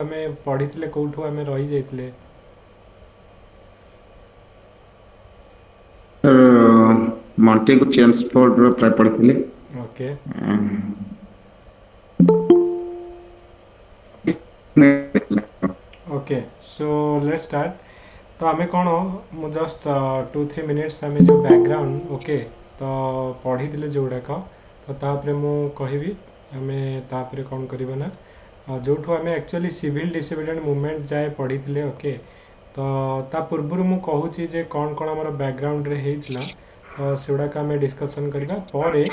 ଆମେ ପଢିଥିଲେ କୋଉଠୁ ଆମେ ରହି ଯାଇଥିଲେ? ମଣ୍ଟେଗୁ ଚେମ୍ସଫୋର୍ଡର ପ୍ରାୟ ପଢିଥିଲେ। Okay okay so let's start. तो आमे कौन मु जस्ट 2-3 मिनिट्स आमे जो बैकग्राउंड ओके तो पढ़ी जो गुड़ाक तो तापर मु कहबी आमे तापर कौन करबा ना जोठू आमे एक्चुअली सिविल डिसएबिलिटी मूवमेंट जाए पढ़ी ओके तो ता पूर्व मु कहूची जे कौन कौन हमर बैकग्राउंड रे हेइतला तो सेगुड़ाक आमे डिस्कशन करबा परे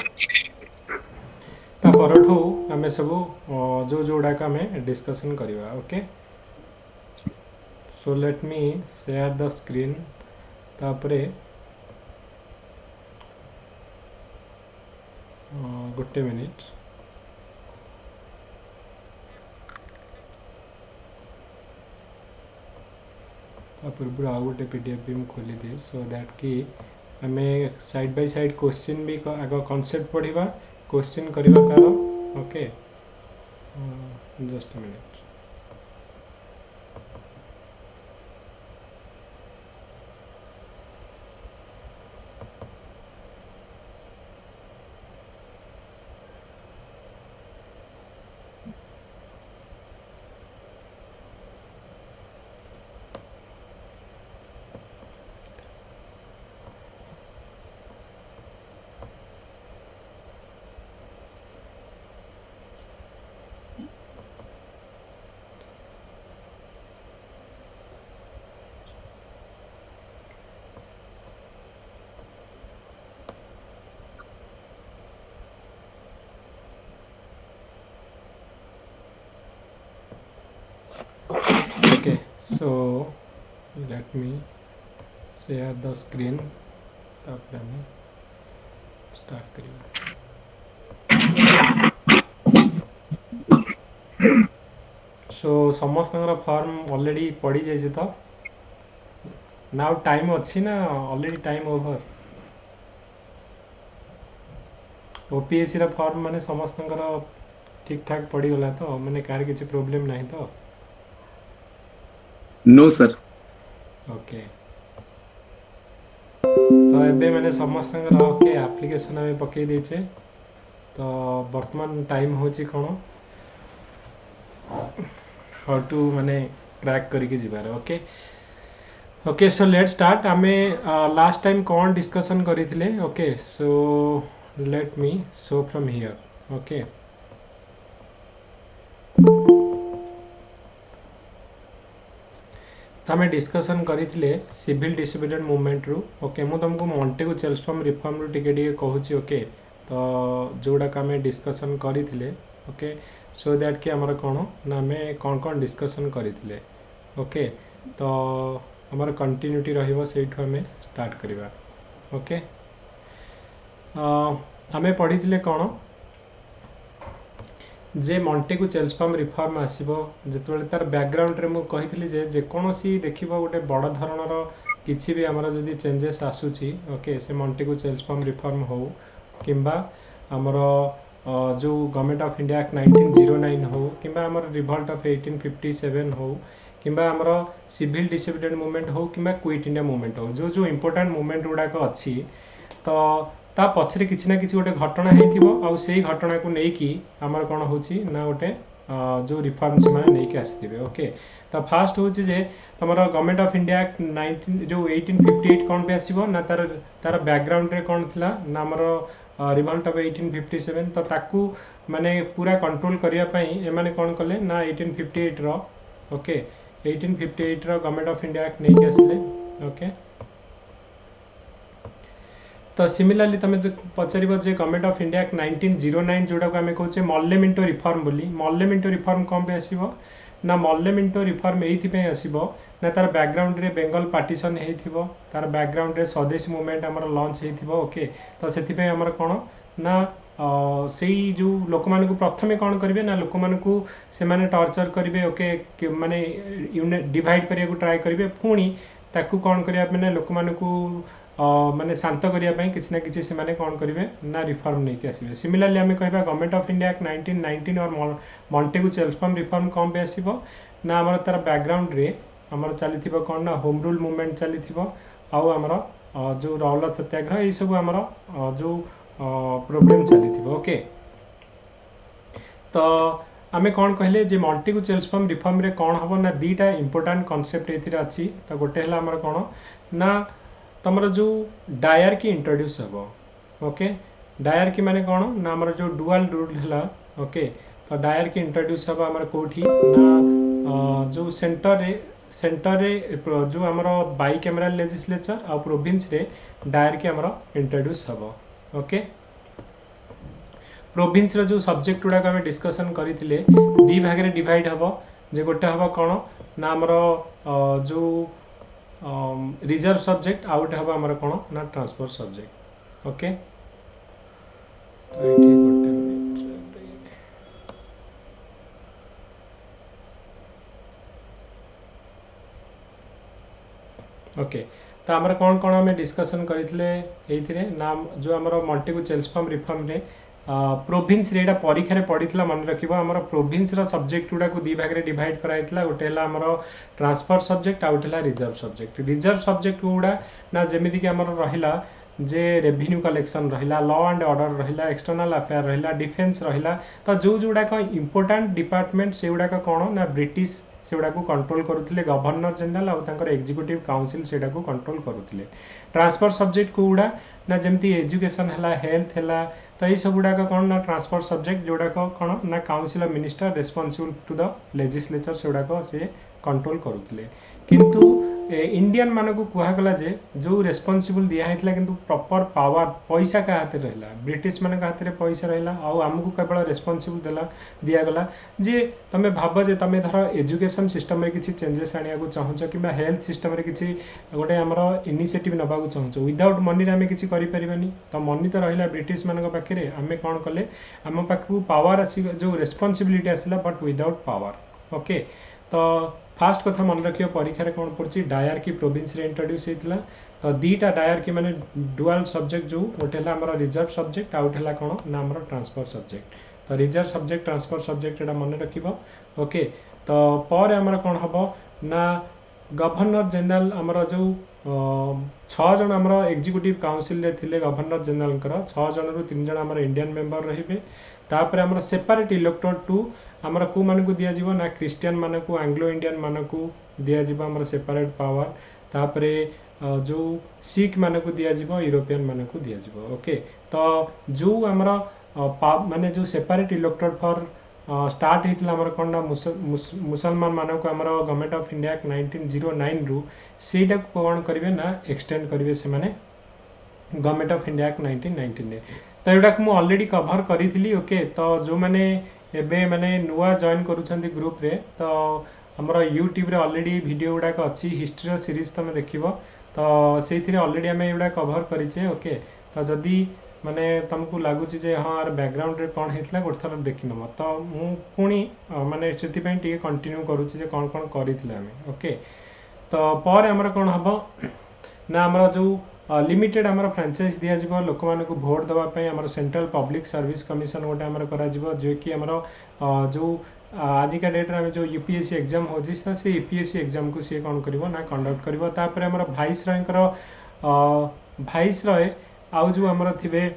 ता परठू आमे सब जो जोड़ाक आमे डिस्कशन करबा okay. So let me share the screen तापरे गोटे मिनिट पूर्व आउ गोटे पीडीएफ भी खोली दिए सो दैट कि आम साइड बाय साइड क्वेश्चन भी आग कॉन्सेप्ट पढ़ा क्वेश्चन करवा तार okay just minute okay so let me share the screen तापर हमें स्टार्ट करिए। सो समस्त फॉर्म ऑलरेडी पढ़ी जाइए तो नाउ टाइम अच्छी ना ऑलरेडी टाइम ओवर ओपीएससी रा फॉर्म माने समस्त ठीक ठाक पड़ी गला तो माने कार किसी प्रॉब्लम नहीं तो नो सर ओके तो एबे मैंने समस्त ओके एप्लिकेशन आम पकई देचे तो वर्तमान टाइम होची कौन हाउ टू माने क्रैक करके जीवार okay okay so let start आमे लास्ट टाइम कौन डिस्कशन करथिले okay so let me show from here okay तो आम डिस्कसन करथिले सिविल डिसएबिलिटी मूवमेंट रू ओके मु तुमको मॉन्टेगु चेल्मस्ट्रॉम रिफॉर्म रू टिके टिके कहूची ओके तो जोड़ा आम डिस्कसन करथिले ओके सो दैट कि आमर कौन ना आम कौन कौन डिस्कसन करथिले ओके तो आमर कंटिन्यूटी रहिबो सेठू आम स्टार्ट करबा ओके आम पढ़ी कौन जे मॉन्टेगु चेल्मस्ट्रॉम रिफॉर्म आसीबो जेतबेले तार बैकग्राउंड रे मु कहितली जे जेकोनोसी देखिबो गोटे बड़ धरणर किछि भी हमर जदि चेंजेस आसुची ओके से मॉन्टेगु चेल्मस्ट्रॉम रिफॉर्म हो किंबा हमर जो गवर्नमेंट ऑफ इंडिया एक्ट 1909 हो किंबा हमर रिवोल्ट ऑफ 1857 हो किंबा हमर सिविल डिसएबिलिटी मूवमेंट हो किंबा क्विट इंडिया मूवमेंट हो जो जो इंपोर्टेंट मूवमेंट गुड़ाक अच्छी तो ता पछरे किछि ना किछि गोटे घटना हेतिबो आ सेही घटना को नेकी हमर कोन होची ना गोटे जो रिफॉर्म से माने नेकी आसीथिबे ओके तो फास्ट होची जे तमरो गवर्नमेंट ऑफ इंडिया 19 जो 1858 कोन पे आसीबो ना तार तार बैकग्राउंड रे कोन थिला ना हमरो रिवोल्ट ऑफ 1857 तो ताकू माने पूरा कंट्रोल करिया पई ए माने कोन कले ना 1858 रो ओके 1858 रो गवर्नमेंट ऑफ इंडिया एक्ट नेकी आसीले ओके तो सिमिलरली तुम पचार जे गवर्नमेंट ऑफ इंडिया 1909 जोटा को आम कहे मल्ले मिंटो रिफॉर्म बोली मल्ले मिंटो रिफॉर्म कौन पे आसो ना मल्ले मिंटो रिफॉर्म ये आसो ना तार बैकग्राउंड रे बेंगल पार्टीशन हो तार बैकग्राउंड रे स्वदेशी मूवमेंट आमर लॉन्च हो ओके तो से आमर कौन ना से जो लोक मानू प्रथमे कौन करेंगे ना लोक मानू से माने टॉर्चर करेंगे ओके माने डिवाइड करने को ट्राए करेंगे पुणी ताकू कौन करने मैंने लोक मानू माने शांत करने किसी ना किसी से कौन करेंगे ना रिफॉर्म नहीं कि आसवे सिमिलरली आम कह गवर्नमेंट ऑफ इंडिया 1919 और मॉन्टेगु चेल्मस्ट्रॉम रिफॉर्म कौन पे आसो ना आमर तार बैकग्राउंड रे आमर चली कौन ना होम रूल मूवमेंट चली आउ आमर जो राउरकेला सत्याग्रह ये सब आमर जो प्रोब्लेम चली ओके। तो आमे कौन कहले जे मल्टीकू चेल्सफॉर्म रिफॉर्म रे कौन हम ना दीटा इंपोर्टाट कॉन्सेप्ट ये अच्छी। तो गोटे है आमर कौन ना तुम जो डायरकी इंट्रोड्यूस हम ओके। डायरकी माने कौन ना आमर जो डुअल रूल है ओके। तो डायरकी इंट्रोड्यूस हम आमर कोठी ना जो सेंटर रे जो आमर बाई कैमराल लेजिस्लेचर आ प्रोविंस रे डायरकी आमर इंट्रोड्यूस हम ओके। प्रोविंस रो जो सब्जेक्ट गुड़ाक आम डिस्कसन करते दी भाग में डिवाइड हम जे गोटे हम कौन ना आमर जो रिजर्व सब्जेक्ट आउ गोटे हम आमर कौन ना ट्रांसफर सब्जेक्ट ओके। तो ये गोटे ओके। तो आमर कौन कौन आम डिस्कसन करते नाम जो आमर मल्टीकू चेल्सफॉर्म रिफॉर्म रे प्रोविंस रे परीक्षा रे पड़ी मन रखिबो आमर प्रोविंस रा सब्जेक्ट गुडा को दी भाग रे डिवाइड कराइतला। गोटे है आमर ट्रांसफर सब्जेक्ट आ गोटे है रिजर्व सब्जेक्ट। रिजर्व सब्जेक्ट गुडा ना जेमिति कि आमर रहिला जे रेवेन्यू कलेक्शन रहिला लॉ एंड ऑर्डर रहिला एक्सटर्नल अफेयर रहिला डिफेन्स रहिला। तो जो जोड़ाक इंपोर्टाट डिपार्टमेंट से गुड़ाक कौन ना ब्रिटिश से गुड़ा कंट्रोल करुले गवर्नर जनरल आउर एग्जीक्यूटिव काउंसिल से कंट्रोल करुले। ट्रांसफर सब्जेक्ट को गुड़ा ना जमती एजुकेशन है हेल्थ है तो ये सब गुड़ाक कौन ना ट्रांसफर सब्जेक्ट जोड़ाक कौन ना council of minister responsible to the legislature से गुड़ाक से कंट्रोल करुले। किंतु इंडियन मान को कहगला जे जो रेस्पॉन्सिबल दिखाई किंतु प्रॉपर पावर पैसा का हाथ रहा ब्रिटिश मान हाथ में पैसा रहा आमको केवल रेस्पॉन्सिबल दिगला जे तुम भाव जे तुम धर एजुकेशन सिस्टम में किसी चेंजेस आने को चाहूच कि हेल्थ सिस्टम में किसी गोटे आमर इनिशिएटिव नवा चाहूँ विदाउट मनी आम किसी करें तो मनी तो रहा ब्रिटिश मान पाखे आम कौन कले आम पाखक पावर आस जो रेस्पॉन्सिबिलिटी आसला बट विदाउट पावर ओके। तो फास्ट कथा मन रखियो परीक्षा रे कौन पड़ी डायरकी प्रोविंस रे इंट्रोड्यूस होता। तो दीटा डायरकी माने डुअल सब्जेक्ट जो गोटे है आमर रिजर्व सब्जेक्ट आ गोटे है कौन ना आमर ट्रांसफर सब्जेक्ट। तो रिजर्व सब्जेक्ट ट्रांसफर सब्जेक्ट एटा मन रखिबो ओके। तो पर आमर कौन हम ना गवर्नर जनरल आमर जो 6 जन आमर एग्जीक्यूटिव काउंसिल रे थिले गवर्नर जनरल 6 जन रु 3 जन आमर इंडियन मेंबर रहिबे। तापर आमर सेपरेट इलेक्टोरेट टू आमर को मान को दिया जीवो ना क्रिश्चियन मान को एंग्लो इंडियन मान को दिया जीवो आमर सेपरेट पावर। तापरे जो सिख मान को दिया जीवो यूरोपियन मान को दिया जीवो ओके। तो जो आमर माने जो सेपरेट इलेक्टोरेट फॉर स्टार्ट होता आमर कौन ना मुसलमान मान को आमर गवर्नमेंट ऑफ इंडिया 1909 रु सेटा कौन करेंगे ना एक्सटेंड करेंगे से माने गवर्नमेंट ऑफ इंडिया 1919 तो युवा मुझे ऑलरेडी कवर करी ओके। तो जो मैंने एबे माने नुआ जॉइन करुछंती ग्रुप रे तो हमर यूट्यूब रे ऑलरेडी वीडियो गुड़ाक अच्छी हिस्ट्री रो सीरीज तुम देखिबो तो से ऑलरेडी आम ये कवर करें ओके। तो जदि माने तुमको लगुच हाँ यार बैकग्राउंड रे कौन होता गोटे थर देख नब तो मुझे माने से कंटिन्यू करुचे कौन कौन करें ओके। तो पर आमर कौन हम ना आमर जो लिमिटेड आमर फ्रांचाइज दिज्व लोक मान को भोट देवाई आमर सेंट्रल पब्लिक सर्विस कमिशन गोटे आमर करा जो कि आमर जो आजिका डेट रे जो यूपीएससी एग्जाम हो से यूपीएससी एग्जाम को सी कौन कर ना कंडक्ट कर आमर भाइस रॉय आउ जो आमर थे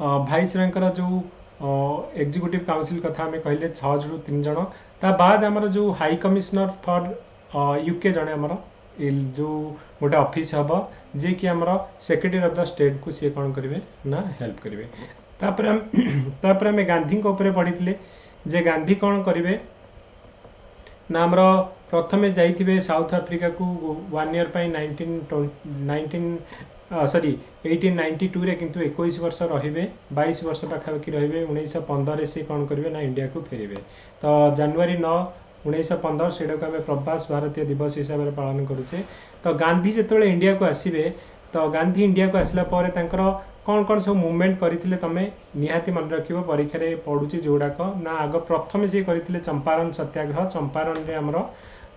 भाइस रॉयर जो एग्जीक्यूटिव काउंसिल कथा आम कहले 6 रु 3 जन ता बाद आमर जो हाई कमिश्नर फॉर यूके जड़े आमर जो गोटे ऑफिस हम जे कि आमर सेक्रेटरी ऑफ द स्टेट को सी कौन करेंगे ना हेल्प करेंगे। तापर आम गांधी पढ़ी जे गांधी कौन करेंगे ना आमर प्रथमे जाइए साउथ आफ्रिका को 1 ईयर 1892 रे किंतु 21 वर्ष रे 22 वर्ष पाखापाखि रे 1915 से कौन करेंगे ना इंडिया को फेरबे। तो जनवरी 9 1915 से आम प्रवास भारतीय दिवस हिसाब से पालन करुचे। तो गांधी जो इंडिया को आसवे तो गांधी इंडिया को आसला कौन कौन सब मुवमेंट करते तुम निहाती मन रख परीक्षा पढ़ुची जोड़ाक ना आग प्रथम सी करते चंपारण सत्याग्रह चंपारण रे आमर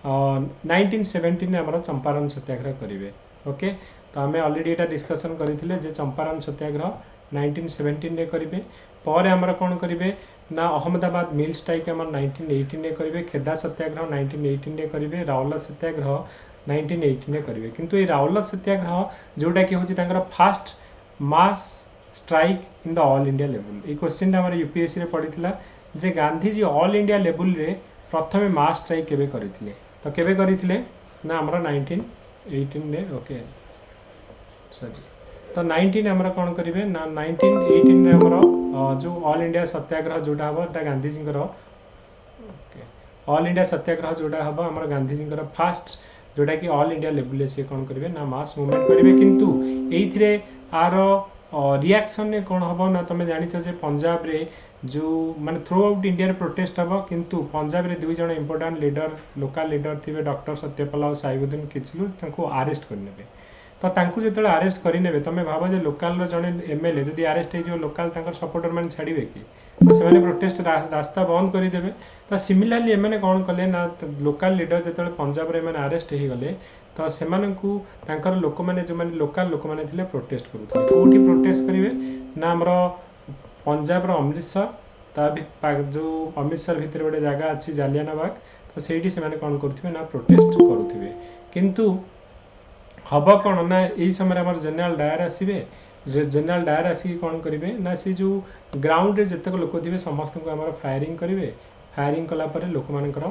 1917 आमर चंपारण सत्याग्रह करेंगे ओके। तो आम ऑलरेडी ये डिस्कसन करते चंपारण सत्याग्रह 1917 रे करेंगे। पर आमर कौन करेंगे ना अहमदाबाद मिल स्ट्राइक आम 1918 करेंगे, खेदा सत्याग्रह 1918 करेंगे, राउरकेला सत्याग्रह 1918 करेंगे। किंतु ये राउरकेला सत्याग्रह जोटा कि हूँ fast mass strike in the all India level. ये क्वेश्चन आम यूपीएससी रे पड़ी जे गांधीजी ऑल इंडिया लेवल रे प्रथम मास स्ट्राइक केबे करथिले, तो केबे करथिले ना हमरा 1918 रे। ओके सॉरी, तो 19 हमरा कौन करेंगे ना 1918 रे हमरा जो ऑल इंडिया सत्याग्रह जोटा हम गांधीजी ऑल इंडिया सत्याग्रह जोटा हम आम गांधीजी फास्ट जोटा कि ऑल इंडिया लेवल से कौन करेंगे ना मास मूवमेंट करेंगे। किंतु ये आर रिएक्शन ने कौन हम ना तुम जान पंजाब रे जो माने थ्रू आउट इंडिया प्रोटेस्ट हम, किंतु पंजाब रे दुई जन इंपोर्टाट लीडर लोकल लीडर थे डॉक्टर सत्यपाल और साहिबुद्दीन किचलू अरेस्ट करने। तो तांकु जो अरेस्ट करेंगे तुम भाव जो लोकाल जड़े एमएलए जब अरेस्ट हो लोकाल सपोर्टर मैंने छाड़े कि से प्रोटेस्ट रास्ता बंद करदे। तो सिमिलारली एम कौन कले ना लोकाल लीडर जो पंजाब रे अरेस्ट हो गले तो से लोक मैंने जो मैंने लोकाल लोक मैंने प्रोटेस्ट करूँ कौटी प्रोटेस्ट करेंगे ना आमर पंजाब अमृतसर ता जो अमृतसर भितर गोटे जगह अच्छी जालियानाबाग, तो सही से कौन करुवे ना प्रोटेस्ट करुवे। किंतु हम कौन ना यही समय आम जनरल डायर आसवे, जनरल डायर आसिक कौन करेंगे ना सी जो ग्राउंड रे जितक लोक थे समस्त को आम फायरिंग करेंगे, फायरिंग कलापर लोक मानकर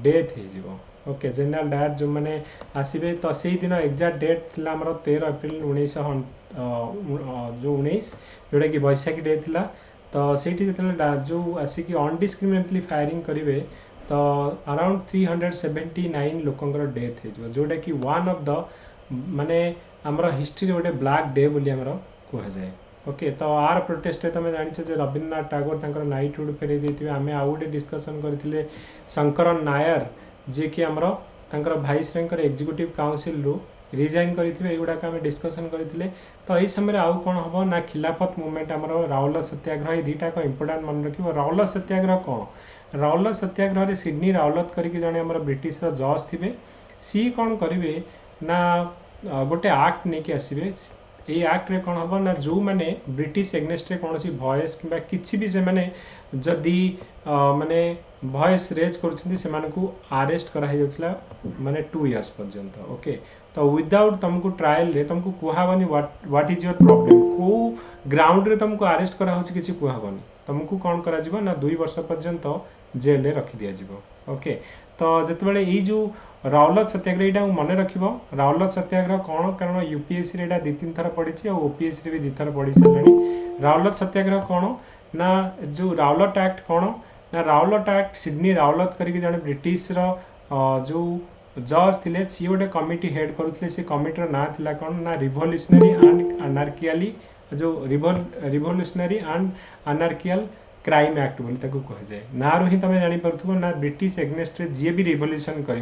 डेथ हो। ओके जनरल डायर जो मैंने आसवे तो से दिन एक्जाक्ट डेट थी आम 13 एप्रिल 1900 जो 19 जोटा कि बैशाखी डे थिला। तो सेठी जो आसिक अनडिस्क्रिमिनेटली फायरिंग करेंगे तो अराउंड 379 लोकंर डेथ हो, जोटा कि वन ऑफ द माने आमर हिस्ट्री गोटे ब्लैक डे बोली आमर कहुए। ओके तो आर प्रोटेस्ट तुम जान रवीन्द्रनाथ टागोर तंकर नाइटहुड फेरे देते आम आउ गोटे डिस्कसन करते शंकरन नायर जी कि आमर तंकर भाईसर एग्जीक्यूटिव काउंसिल रु रिजाइन करते युवाक आम डिस्कसन करते। तो यही समय आउ कौन हम ना खिलाफत मुवमेंट आमर राउरकेला सत्याग्रह, ये दुईटाक इंपोर्टाट मन रख। राउरकेला सत्याग्रह कौन, राउरकेला सत्याग्रह रे सिडनी राउरकेला करके जड़े आम ब्रिटिश जज थे सी कौन करेंगे ना गोटे आक्ट नहीं कि आसवे। ये आक्ट रे कौन हम ना जो मैंने ब्रिटिश एग्नेस्ट रे कौन सी भॉइस कि किसी भी से माने जदि माने भॉइस रेज कर अरेस्ट करा माने 2 इयर्स पर्यंत। ओके तो विदाउट तुमको ट्रायल रे तुमको कहबनी व्हाट इज योर प्रॉब्लम, को ग्राउंड रे तुमको अरेस्ट करा होची किसी कहबनी, तुमको कौन करा जीवो ना 2 वर्ष पर्यंत जेल रे रखी दिया जीवो। ओके तो जितेबाला ये जो राउरकेला सत्याग्रह यहाँ मन रख राउरकेला सत्याग्रह कौन, कारण यूपीएससी रे 2-3 थर पड़ी और ओपीएससी रे भी 2 थर पड़ी सारे। राउरकेला सत्याग्रह कौन ना जो राउरकेला एक्ट कौन ना राउरकेला एक्ट सिडनी राउरकेला करके जड़े ब्रिटिश जो जज थे सी गोटे कमिटी हेड करुले, से कमिटर ना थिला कौन ना रिवोल्यूशनरी एंड अनार्कियाली जो रिवोल्यूशनरी एंड अनार्कियल क्राइम एक्ट बोली कहुए। ना रू ही तुम जापर ना ब्रिटिश एग्नेस्ट जी भी रिवोल्यूशन कर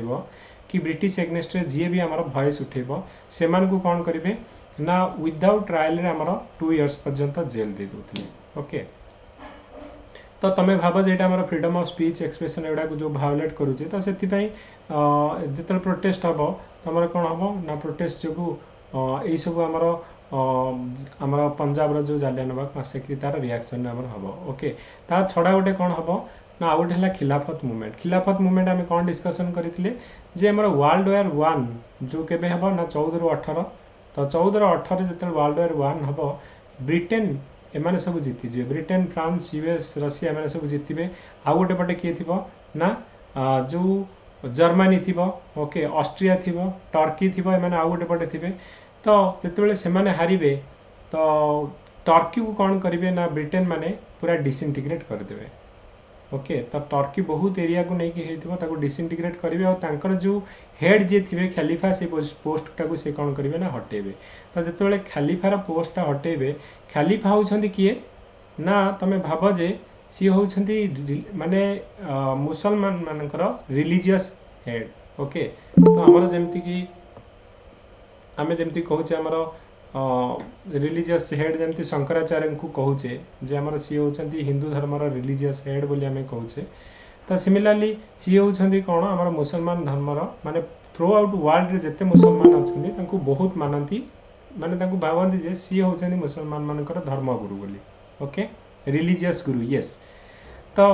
कि ब्रिटिश एग्नेस्ट जी भी आम भॉइस उठेब से कौन करेंगे ना विदाउट ट्रायल रे आमर 2 इयर्स पर्यंत जेल दे दूसरे। ओके तो तुम भाव जो आम फ्रीडम ऑफ स्पीच एक्सप्रेशन एगुड़ा जो भायोलेट करुचे तो से जो प्रोटेस्ट हम तुम कौन हम ना प्रोटेस्ट जो यही सब आमर पंजाब जो जालियानाबाग मासेक्री तार रिएक्शन आमर हम। ओके ता छड़ा गोटे कौन हम ना आउ गोटे है खिलाफत मुवमेंट। खिलाफत मुवमेंट आम कौन डिस्कसन करते जे आमर वर्ल्ड वार 1 जो केबे हम ना 14 ରୁ 18, तो 14 ରୁ 18 जो वर्ल्ड वार 1 हम ब्रिटेन एमाने सब जीतीजे, ब्रिटेन फ्रांस यूएस रशिया एमाने सब जीतबे। आउ गोटे पटे किए थी ना जो जर्मनी थी, ओके ऑस्ट्रिया थी, टर्की थी, एमाने आउ गोटे पटे थे। तो जितेबाला से हारे तो टर्की को कौन करेंगे ना ब्रिटेन माने पूरा डिसइंटीग्रेट करदे। ओके तो टर्की बहुत एरिया को लेकिन होता डिसइंटीग्रेट करेंगे और जो हेड जी थे खलीफा से पोस्टा को से कौन करेंगे ना हटेबे। तो जितेबाला खलीफार पोस्टा हटेबे, खलीफा होउछंती किए ना तुम भाव जे सी होउछंती माने मुसलमान मानकर रिलीजियस हेड। ओके तो आमर जमती कि आमे जमती कहूचे आमर रिलीजियस हेड जमती शंकराचार्य को कहूचे जे आमर सी होउछंती हिंदू धर्मर रिलीजियस हेड बोली आमे कहूचे। तो सिमिलारली सी होउछंती कौन आमर मुसलमान धर्मर माने थ्रू आउट वर्ल्ड रे जते मुसलमान अछंती तांको बहुत मानती, माने तांको भावंती जे सी होउछंती मुसलमान मानकर धर्म गुरु बोली। ओके रिलीजियस गुरु, यस। तो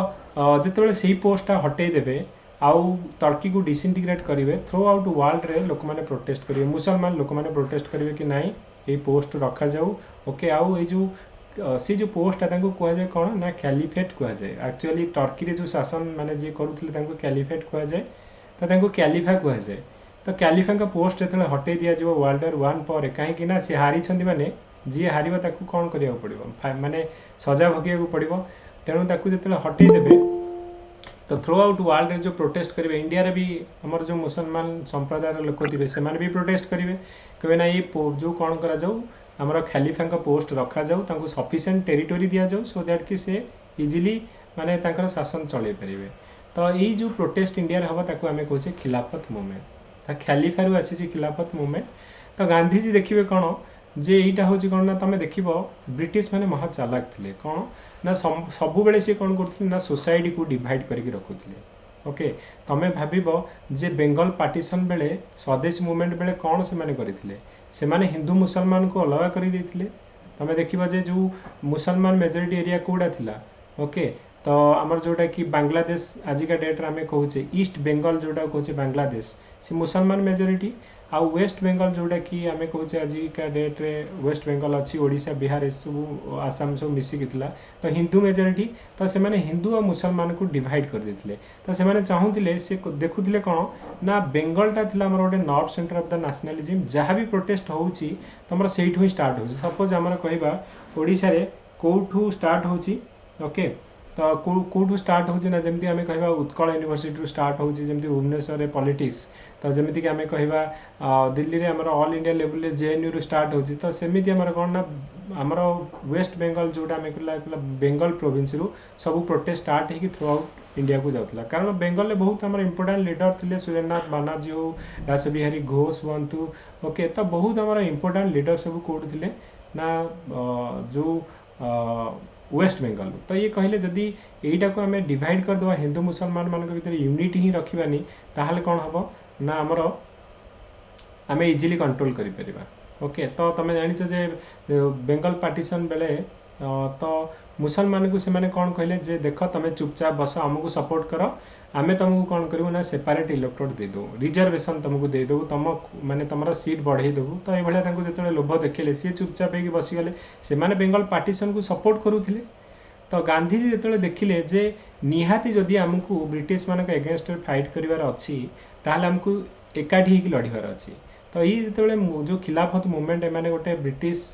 जितेबाला से पोस्टा हटई देवे आउ टर्की को डिसइंटीग्रेट करेंगे थ्रू आउट वर्ल्ड रे लोक मैंने प्रोटेस्ट करेंगे मुसलमान लोक मैंने प्रोटेस्ट करेंगे कि नाई ये पोस्ट रखा जाऊ ओके आउ ये जो सी जो पोस्ट है कहुए कौन ना कैलिफेट कहुए एक्चुअली टर्की रे जो शासन माने जी करुले कैलिफेट कहुए तो कैलिफा कहुए तो कैलिफा पोस्ट जो हटई दि जाव वर्ल्ड वार 1 पर कहीं सी हारी माने जी हार कौन करा पड़ो माने सजा भोग पड़ो तेणु जो हटई देवे तो थ्रू आउट वर्ल्ड रे जो प्रोटेस्ट करेंगे इंडिया रे भी हमर जो मुसलमान संप्रदायर लोक थे से भी प्रोटेस्ट करेंगे कहे ना ये जो कौन करा जाऊ आमर खलीफा पोस्ट रखा जाऊ सफिशिएंट टेरिटोरी दि जाऊ सो दैट कि से इजिली माने तांकर शासन चलई पारे तो यही जो प्रोटेस्ट इंडिया हम ताको आमे कहचे खिलाफत मूवमेंट खलीफारू आसी खिलाफत मूवमेंट तो गांधीजी देखिए कौन जे यहीटा हूँ कौन ना तुम देख ब्रिटिश माने महा चालाक थे कौन ना सबु बेले सी कौन करते ना सोसाइटी को डिवाइड करके रखुले ओके तमें भाव जे बेंगल पार्टीशन बेले स्वदेश मूवमेंट बेले कौन से माने करथिले से माने हिंदू मुसलमान को अलग कर देथिले तमें देखिबा जे जो मुसलमान मेजोरिटी एरिया कोडा थिला ओके तो आमर जोटा कि बांग्लादेश आजिका डेट रे आमे कहूचे ईस्ट बेंगल जोटा कहूचे बांग्लादेश से मुसलमान मेजोरिटी आ वेस्ट बेंगल जोटा कि आमे कहूचे आजिका डेट रे वेस्ट बेंगल अच्छी ओडिशा बिहार सब आसाम सब मिसिकी थिला तो हिंदू मेजोरिटी तो से माने हिंदू और मुसलमान को डिवाइड कर देथिले तो से माने चाहूतिले से देखुतिले कोन ना बेंगलटा थिला हमर गोटे north centre of the nationalism जहाँ भी प्रोटेस्ट होउची तमर सेठू ही स्टार्ट होउची सपोज हमर कहबा ओडिशा रे कोठू स्टार्ट होउची ओके तो कौटू स्टार्ट होची ना जमती आमे कहबा उत्कल यूनिवर्सिटी स्टार्ट होची जमती भुवनेश्वर रे पॉलिटिक्स तो जमती कि आमे कहबा दिल्ली रे हमर ऑल इंडिया लेवल रे जेएनयू रे स्टार्ट होची तो सेमिति हमर कोन ना हमर वेस्ट बेंगल जोटा आमे कहला बेंगल प्रोविंस रु सब प्रोटेस्ट स्टार्ट हेकी थ्रू आउट इंडिया को जाउतला कारण बेंगल रे बहुत हमर इंपोर्टेंट लीडर थिले सुरेंद्रनाथ बानर्जी हो रासबिहारी घोष वंतु ओके तो बहुत हमर इंपोर्टेंट लीडर सब कोड थिले ना जो वेस्ट बेंगल तो ये कहले जदि यहीटा को आम डिवाइड करदे हिंदू मुसलमान मान भर यूनिटी ही रखानी ताहले कौन हम ना आमर आम इजिली कंट्रोल करें ओके तो तुम जानिच जे बेंगल पार्टीशन बेले तो मुसलमान को से कौन कहले जे देख तुम चुपचाप बस आमको सपोर्ट कर आमे तुमको कौन करूँ ना सेपरेट इलेक्टोरेट देदेव रिजर्वेशन तुमको देदेव तुम माने तुम सीट बढ़े देवु तो ये जो लोभ देखले सी चुपचाप हो बसीगले से बेंगल पार्टीशन को सपोर्ट करुले तो गांधीजी जो देखिले जे निहाती जदि आमको ब्रिटिश मान एगेन्स्ट फाइट करार अच्छी ताहले आमको एकाठी होकर लड़ार अच्छी तो ये जो जो खिलाफत मूवमेंट एमाने गोटे ब्रिटिश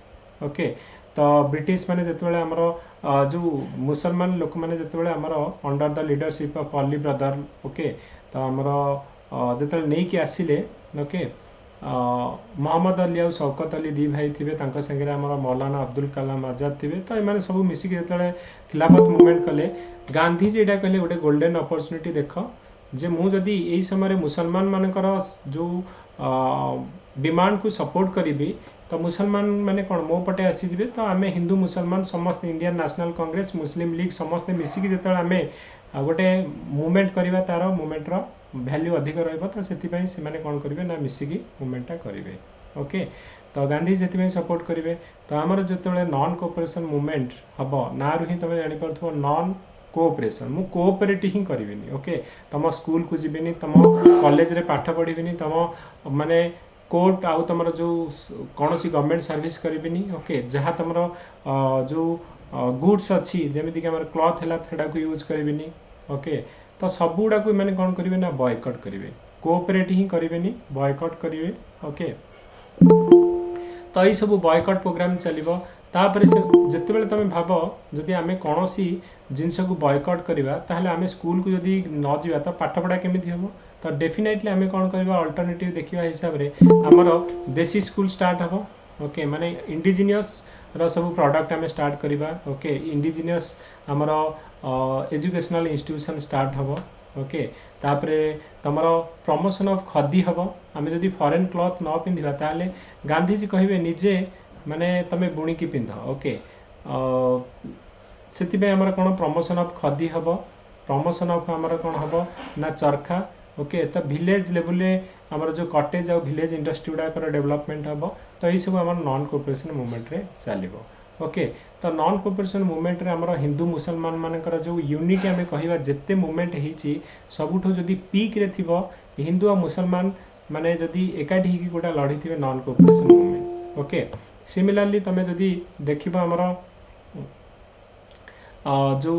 ओके तो ब्रिटिश माने जितेबाला आमर जो मुसलमान लोक मैंने जितेबाला आमर under the leadership of Ali brother okay तो आमर जिते नहीं कि आसिले ओके मोहम्मद अली और शौकत अली दी भाई थे संगे आमर मौलाना अब्दुल कलाम आजाद थे तो ये सब मिसिक जो खिलाफत मूवमेंट कले गांधीजी यहाँ कहले गोटे गोल्डन अपॉर्चुनिटी देख जे मु जदि यही समय मुसलमान मानकर जो डिमांड को सपोर्ट करी तो मुसलमान माने कौन मो पटे आसीजे तो आम हिंदू मुसलमान समस्त इंडियन नेशनल कांग्रेस मुस्लिम लीग समस्ते मिसिकी जो आम गोटे मुवमेंट करवा तार मुवमेंटर भैल्यू अधिक रही कौन करेंगे ना मिसिकी मुवमेंटा करेंगे ओके तो गांधी से सपोर्ट करेंगे तो आमर जो नॉन कोऑपरेशन मूवमेंट हम ना रू ही तुम जापर नॉन कोऑपरेशन मु कोऑपरेट ही करी ओके तुम स्कूल को जीविनी तुम कॉलेज रे पाठ पढ़ी तुम माने कोर्ट आउ तुम जो कौन सी गवर्नमेंट सर्विस करी ओके जहाँ तुम जो गुड्स अच्छी जमीक क्लथ है को यूज करी ओके तो सब गुड़ाक मैंने कौन करेंगे ना बॉयकट करेंगे कोऑपरेट ही करेंगे बॉयकट करेंगे ओके तो ये सब बॉयकट प्रोग्राम चलो तापर से जिते बड़े तुम भाव जदि आम कौन सी जिनस को बॉयकट करवा ताहले आम स्कूल को जदि न जावा तो पाठ पढ़ा केमी हम तो डेफिनेटली आम कौन करवा अल्टरनेटिव देखा हिसाब से आमर देसी स्कूल स्टार्ट हम ओके माने इंडिजिनियस रो सब प्रोडक्ट आम स्टार्ट करवा ओके इंडिजिनियस आमर एजुकेशनल इंस्टीट्यूशन स्टार्ट हम ओके तापरे तमर प्रमोशन ऑफ खदी हम आम जदि फॉरेन क्लथ न पिंधा ताले गांधीजी कहे निजे माने तमे बुणी की पिंध ओके से आमर कौन प्रमोशन ऑफ खदी हम प्रमोशन ऑफ आमर कौन हम ना चरखा ओके तो विलेज लेवल आमर जो कटेज आ विलेज इंडस्ट्री गुड़ाकर डेवलपमेंट हम तो यही सब आम नॉन कोऑपरेशन मूवमेंट रे चलो ओके तो नॉन कोऑपरेशन मूवमेंट रे हमर हिंदू मुसलमान मानकर जो यूनिटी आमे कहिबा जेते मूवमेंट हेची सबुठो जदी पीक रे थिबो हिंदू और मुसलमान माने जदी एकाठी ही गोटा लड़ी थिबे non cooperation movement okay similarly तमे जदी देखिबा हमर जो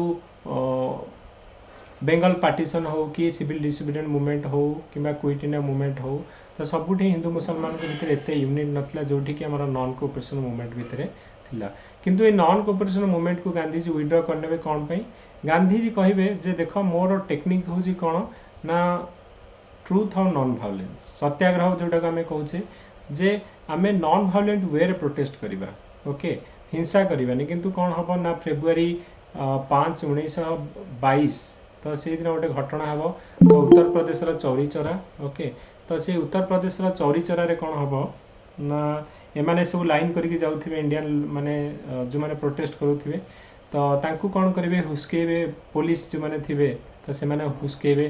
बेंगल पार्टीशन हो कि सिविल डिसोबिडिएंट मूवमेंट हो कि क्विट इंडिया मूवमेंट हो तो सबुठी हिंदू मुसलमान के भितर एते यूनिट नथला जोठी कि हमर नॉन कोऑपरेशन मूवमेंट भितर थिला किंतु ए नॉन कोऑपरेशन मूवमेंट को गांधी जी विड्रॉ करने कौन पे गांधी जी कहिबे जे देखो मोर टेक्निक होजी कोन ना ट्रूथ और नॉन वायलेंस सत्याग्रह जोटा को आमे कहूचे जे आमे नॉन वायलेंट वे रे प्रोटेस्ट करिबा ओके हिंसा करिबानी किंतु कौन हबो ना फेब्रुआरी 5 1922 तो से दिन गोटे घटना हम तो उत्तर प्रदेश चौरी चौरा ओके तो से उत्तर प्रदेश चौरी चौरा रे कौन हम ना एमाने सब लाइन करके जाउथिबे इंडियन माने जो माने प्रोटेस्ट करूथिबे तो तांकू कौन करिवे हुस्केबे पुलिस जो माने थिबे तो से माने हुस्केबे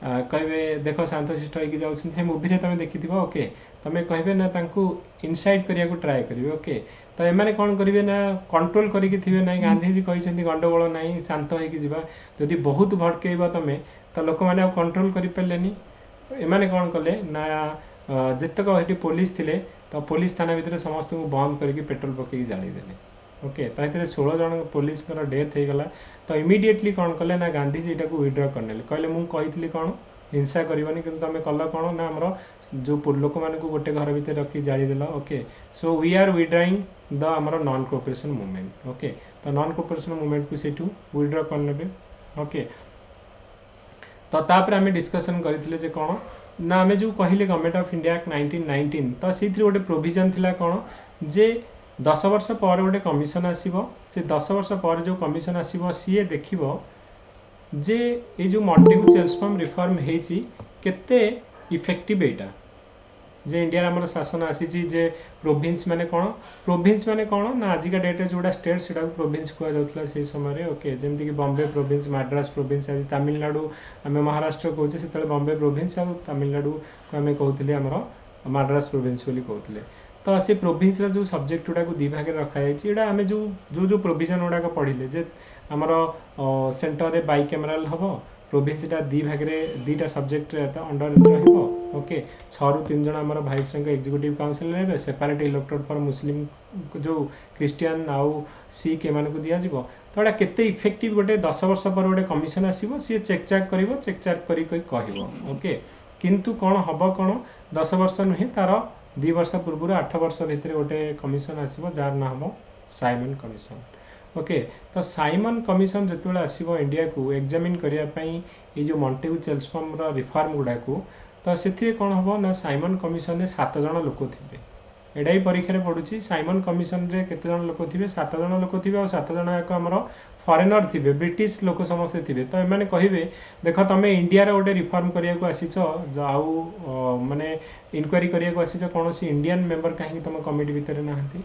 कहबे देखो शांतशिष्ट होइकी जाउछन से मूवी रे तमे देखिथिबो ओके तमे कहबे ना तांकू इनसाइड करिया को ट्राई करिवे ओके तो एमाने कौन करिवे ना कंट्रोल करिके थिबे नै गांधी जी कहिसेंती गंडगोल नै शांत होइकी जिबा जदि बहुत भड़केइबा तमे तो लोक माने अब कंट्रोल करि परलेनी एमाने कौन कले ना जेतक हेटी पुलिस थिले तो पुलिस थाना भितर समस्त को बंद करके पेट्रोल पकई जाली देले ओके तो 16 जन पुलिस डेथ हो गला तो इमिडिएटली कौन कले ना गांधी जी को विड्रॉ करने कहले मुझे कही कौन हिंसा करनी कि तुम कल कौन ना आमर जो लोक मान गोटे घर भितर रखी जालीदेल okay so we are withdrawing the आमर नॉन कोऑपरेशन मूवमेंट ओके तो नॉन कोऑपरेशन मूवमेंट को सेठू विड्रॉ करने ओके तो तापर आम डिस्कसन करथिले जे कौन ना आम जो कहले गवर्नमेंट ऑफ इंडिया एक्ट 1919 तो से गोटे प्रोविजन थिला कौन जे 10 वर्ष पर गोटे कमिशन आसीबो से 10 वर्ष पर जो कमिशन आसीबो सीए देखिबो जे ये जो मॉन्टेगु चेल्सफॉर्म रिफॉर्म हेची केते इफेक्टिव एटा जे इंडिया हमर शासन आसी जे प्रोविंस माने कौन ना आज का डेट जोड़ा स्टेट सेटा प्रोविंस कुआ जाउतला से समय रे ओके जेमति कि बॉम्बे प्रोविंस मद्रास प्रोविंस आज तमिलनाडु आमे महाराष्ट्र कहूचे सेतले बॉम्बे प्रोविंस आ तमिलनाडु को आमे कहउतले हमर मद्रास प्रोविंस बोली कहउतले तो से प्रोविंस जो सब्जेक्ट गुड़ा को दी भाग रखा है आम जो प्रोविजन गुड़ाक पढ़ले जे आमर सेंटर रे बाई कैमराल हम प्रोविंसटा दी भाग दीटा सब्जेक्ट अंडर रहिबो ओके 6 ରୁ 3 जन आमर भाइस रैंक एग्जीक्यूटिव काउंसिल रे सेपरेट इलेक्टेड फॉर मुस्लिम जो क्रिश्चियन आउ सिख एमान को दिया जिवो तो एटा केते इफेक्टिव गोटे 10 वर्ष पर गोटे कमिशन आसीबो सी चेक चेक करी कहबो ओके किंतु कोन हबो कोन 10 वर्ष नुहे तार 2 वर्ष पूर्व 8 वर्ष भितर गोटे कमिशन आसीबो जार ना हम साइमन कमिशन ओके तो साइमन कमिशन जिते आसो इंडिया को एग्जामिन करने ये जो मॉन्टेगु चेल्सफॉर्म रिफॉर्म गुड़ा को तो से कौन हम ना साइमन कमिशन 7 जन लोक थे एटा ही परीक्षा पड़ुची साइमन कमिशन रे केते जन लोक थे 7 जन लोक थे और 7 जन एक आमर फरेनर थे ब्रिटिश लोक समस्ते थे तो एमाने कहिबे देख तुम इंडिया रे गोटे रिफॉर्म करिया को आसीछ आउ माने इंक्वायरी करिया को आसीछ कौन इंडियन मेंबर कहीं तुम कमिटी भितर नाहंती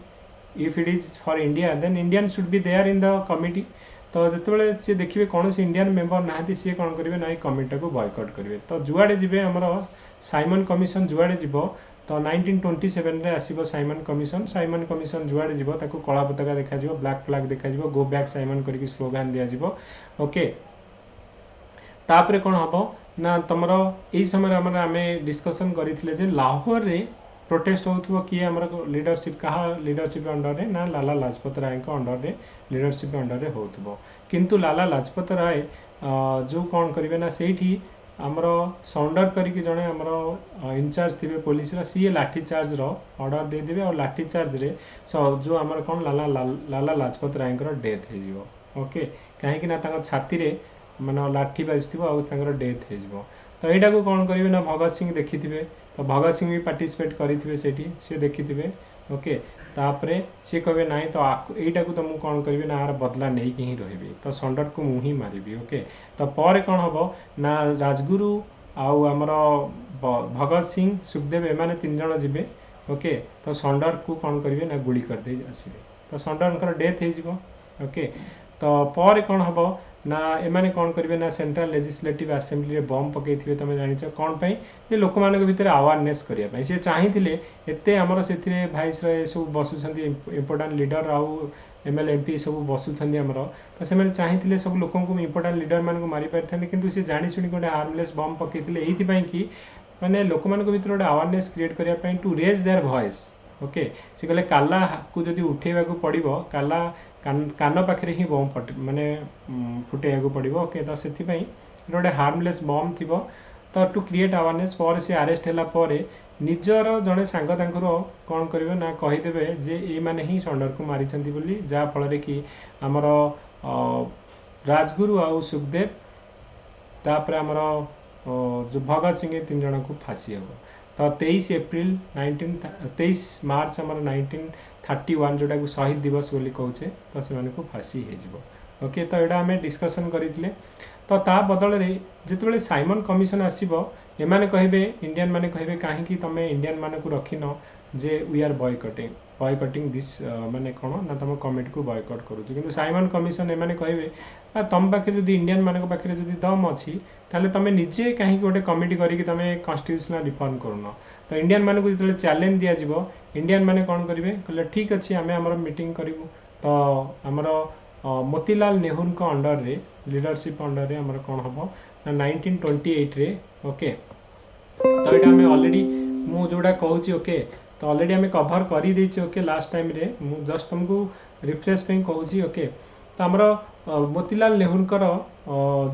if it is for India then Indian should be there in the committee तो जिते सी देखिए कौन इंडियन मेंबर ना सी कौन करेंगे ना कमिटी को बॉयकॉट करेंगे तो जुआड़े जी आमर साइमन कमिशन जुआड़े जीव तो 1927 रे आसीबो साइमन कमिशन जुआड़े जीव ताको कला पताका देखा जीव ब्लैक फ्लैग देखा जीव गो बैक साइमन करके स्लोगान दिया जीव ओके तापरे कौन हम ना तुम यही समय आम डिस्कसन करथिले जे लाहौर रे प्रोटेस्ट होथुव किए आमर लीडरशिप कहा लीडरशिप अंडर रे ना लाला लाजपत राय को अंडर रे लीडरशिप अंडर रे होथुव किंतु लाला लाजपत राय जो कौन करेंगे ना सेठी आमर सरेंडर करके जड़े आमर इनचार्ज थे पुलिस सी लाठी चार्ज ऑर्डर देदेवे और लाठी चार्ज रे जो आमर कौन लाला लाजपत राय डेथ हो ओके कहीं छाती रे माने लाठी बाजि और डेथ हो तो यहाँ को कौन करेंगे ना भगत सिंह देखी तो भगत सिंह भी पार्टिसिपेट करेंगे सी देखी ओके तापरे सी कहे ना तो यहीटा को तो मुझे कौन करी ना यार बदला नहीं कि ही रही तो सरेंडर को मुझे मारिबी ओके तो पर कौन हम ना राजगुरु आउ आमर भगत सिंह सुखदेव एमाने 3 जन जीवे ओके तो सरेंडर को कौन करेंगे ना गुली करदे आसबे तो सरेंडर डेथ हो ओके तो पर कौन हम ना एमाने कौन करेंगे ना सेंट्रल लेजिस्लेटिव आसेम्बली बम पकई तुम जान कौन पे लोक मान भर अवेयरनेस करने सी चाहिए एत आमर से भाइस सब बसुँच इंपोर्टाट लीडर आउ एमएलए एमपी सब बसुँच आमर तो से चाहिए सब लोक इंपोर्टाट लीडर मानक मारी पारि कि सी जाशुणी गोटे हार्मलेस बम पकई ये कि मैंने लोक मान भर गोटे अवेयरनेस क्रिएट करने to raise their voice okay सी कहले काला को जब उठेवा पड़ो काला कान पाखे ही बम माने फुटेगा पड़ो ओके तो से गोटे हार्मलेस बम थी तो टू क्रिएट अवेयरनेस पर सी अरेस्ट है निजर जड़े सांग कौन करेंगे ना कहीदेवे जे ये मैंने ही सौंडर को मारी जहाँफल कि आमर राजगुरु आउ सुखदेव तापर आमर जो भगत सिंह 3 जन को फांसी हम तो 23 एप्रिल 23 मार्च आम 1931 जोटा को शहीद दिवस बोली कहचे तो से फांसी हो ओके तो यहाँ आम डिस्कसन करते तो ता बदल जिते साइमन कमिशन आसब एमाने कहे इंडियन माने कहे कहीं तुम इंडियन मान को रखिन जे वी आर बॉयकटिंग दिस माने कौन ना तुम कमिटी को बॉयकट करूँ साइमन कमिशन एमाने कहे तुम पाखे जब इंडियन मान पाखे जब दम अच्छी ताले तुम निजे कहीं गोटे कमिटी करके तुम कन्स्टिट्यूशनल रिफॉर्म करूँ तो इंडियन मान को जो चैलेंज दिज्व इंडियन माने कौन करेंगे कहले ठीक अच्छे आम आम मीटिंग करूँ तो आमर मोतीलाल नेहरू का अंडर रे लीडरशिप अंडर रे आमर कौन हम ना 1928 रे ओके तो ये आम ऑलरेडी मु जोड़ा कहूँ ओके तो ऑलरेडी आम कभर कर देचे ओके लास्ट टाइम रे मु जस्ट तुमको रिफ्रेश पे कहूँ ओके तो आमर मोतीलाल नेहरूंकर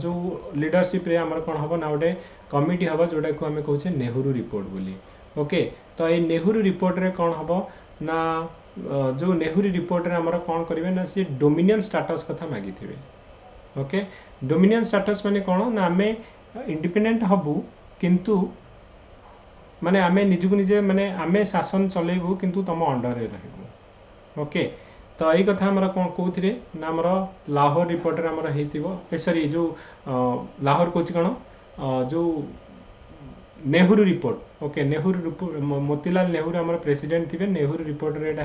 जो लीडरशिप रे आमर कौन हम ना गोटे कमिटी हम जोटा को आम कहूँ नेहरू रिपोर्ट बोली ओके तो ये नेहरू रिपोर्ट रे कौन हम ना जो नेहरू रिपोर्ट रे आमर कौन करेंगे ना सी डोमिनियन स्टाटस कथा मागी थे ओके डोमिनियन स्टाटस माने कौन ना आम इंडिपेंडेंट हबू किंतु माने आमे निजको निजे माने आमे शासन चलेबू किंतु तुम अंडर रे रहबू ओके तो यही कथा आमर कौन कहते ना आमर लाहौर रिपोर्ट आमर हो सॉरी जो लाहौर कौच कौन जो Nehru report okay Nehru report Motilal Nehru आमर प्रेसिडेंट थे नेहरू रिपोर्ट रे एटा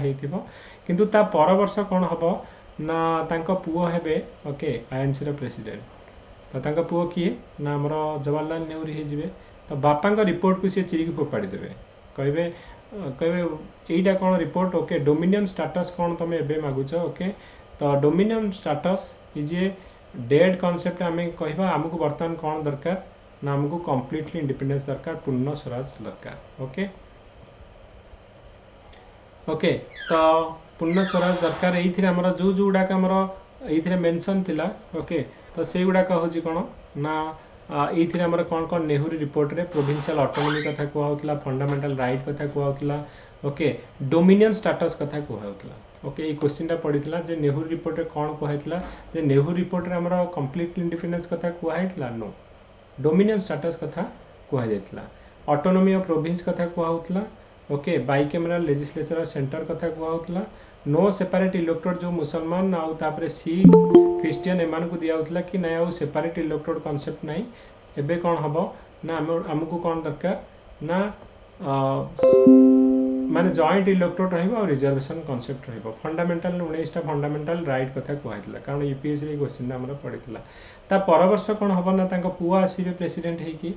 किंतु ता पर वर्ष कौन हम ना तांको पुओ हेबे ओके आईएनसी रो प्रेसिडेंट तो तांको पुओ किए ना आमर जवाहरलाल नेहरू हे तो बापा रिपोर्ट को सी चिरिकी फोपाड़ी देवे कहे कहे यहीटा कौन रिपोर्ट ओके डोमिनियन स्टाटस कौन तुम एबे मागुच ओके तो dominion status is a dead concept आम कहवा आमको बर्तमान कौन दरकार ना आमको कंप्लीटली इंडिपेंडेंस दरकार पूर्ण स्वराज दरकार ओके ओके तो पूर्ण स्वराज दरकार ये आमर जो जो गुड़ाक आमर ये मेंशन थिला ओके तो से गुड़ाक हूँ कौन ना ये आमर कौन कौन नेहरू रिपोर्ट रे प्रोविंशियल ऑटोनॉमी कथा कहला फंडामेंटल राइट कथा कहला ओके डोमिनियन स्टाटस कथा कहला ओके ये क्वेश्चन पड़ता जे नेहरू रिपोर्ट रे कौन कहला जे नेहरू रिपोर्ट रे आमर कंप्लीट इंडिपेंडेंस कथा कहला नो डोमिनियन स्टाटस कथा कहला ऑटोनॉमी ऑफ प्रोविंस कथा कहला ओके बाइकैमरल लेजिस्लेचर सेंटर कथा कहला नो सेपरेट इलेक्टोरेट जो मुसलमान आउ तापरे सिख क्रिश्चियन एमान को दिया होता कि नहीं आउ सेपरेट इलेक्टोरेट कॉन्सेप्ट नहीं एबे कौन हम ना आमको कौन दरकार ना माने जॉइंट इलेक्टोरेट रहिबो और रिजर्वेशन कॉन्सेप्ट रहिबो फंडामेंटल 19टा फंडामेंटल राइट कथा कहला कारण यूपीएससी रे क्वेश्चन हमर पड़ितला ता पर वर्ष कौन हम ना तांको पुआ आसीबे प्रेसिडेंट है कि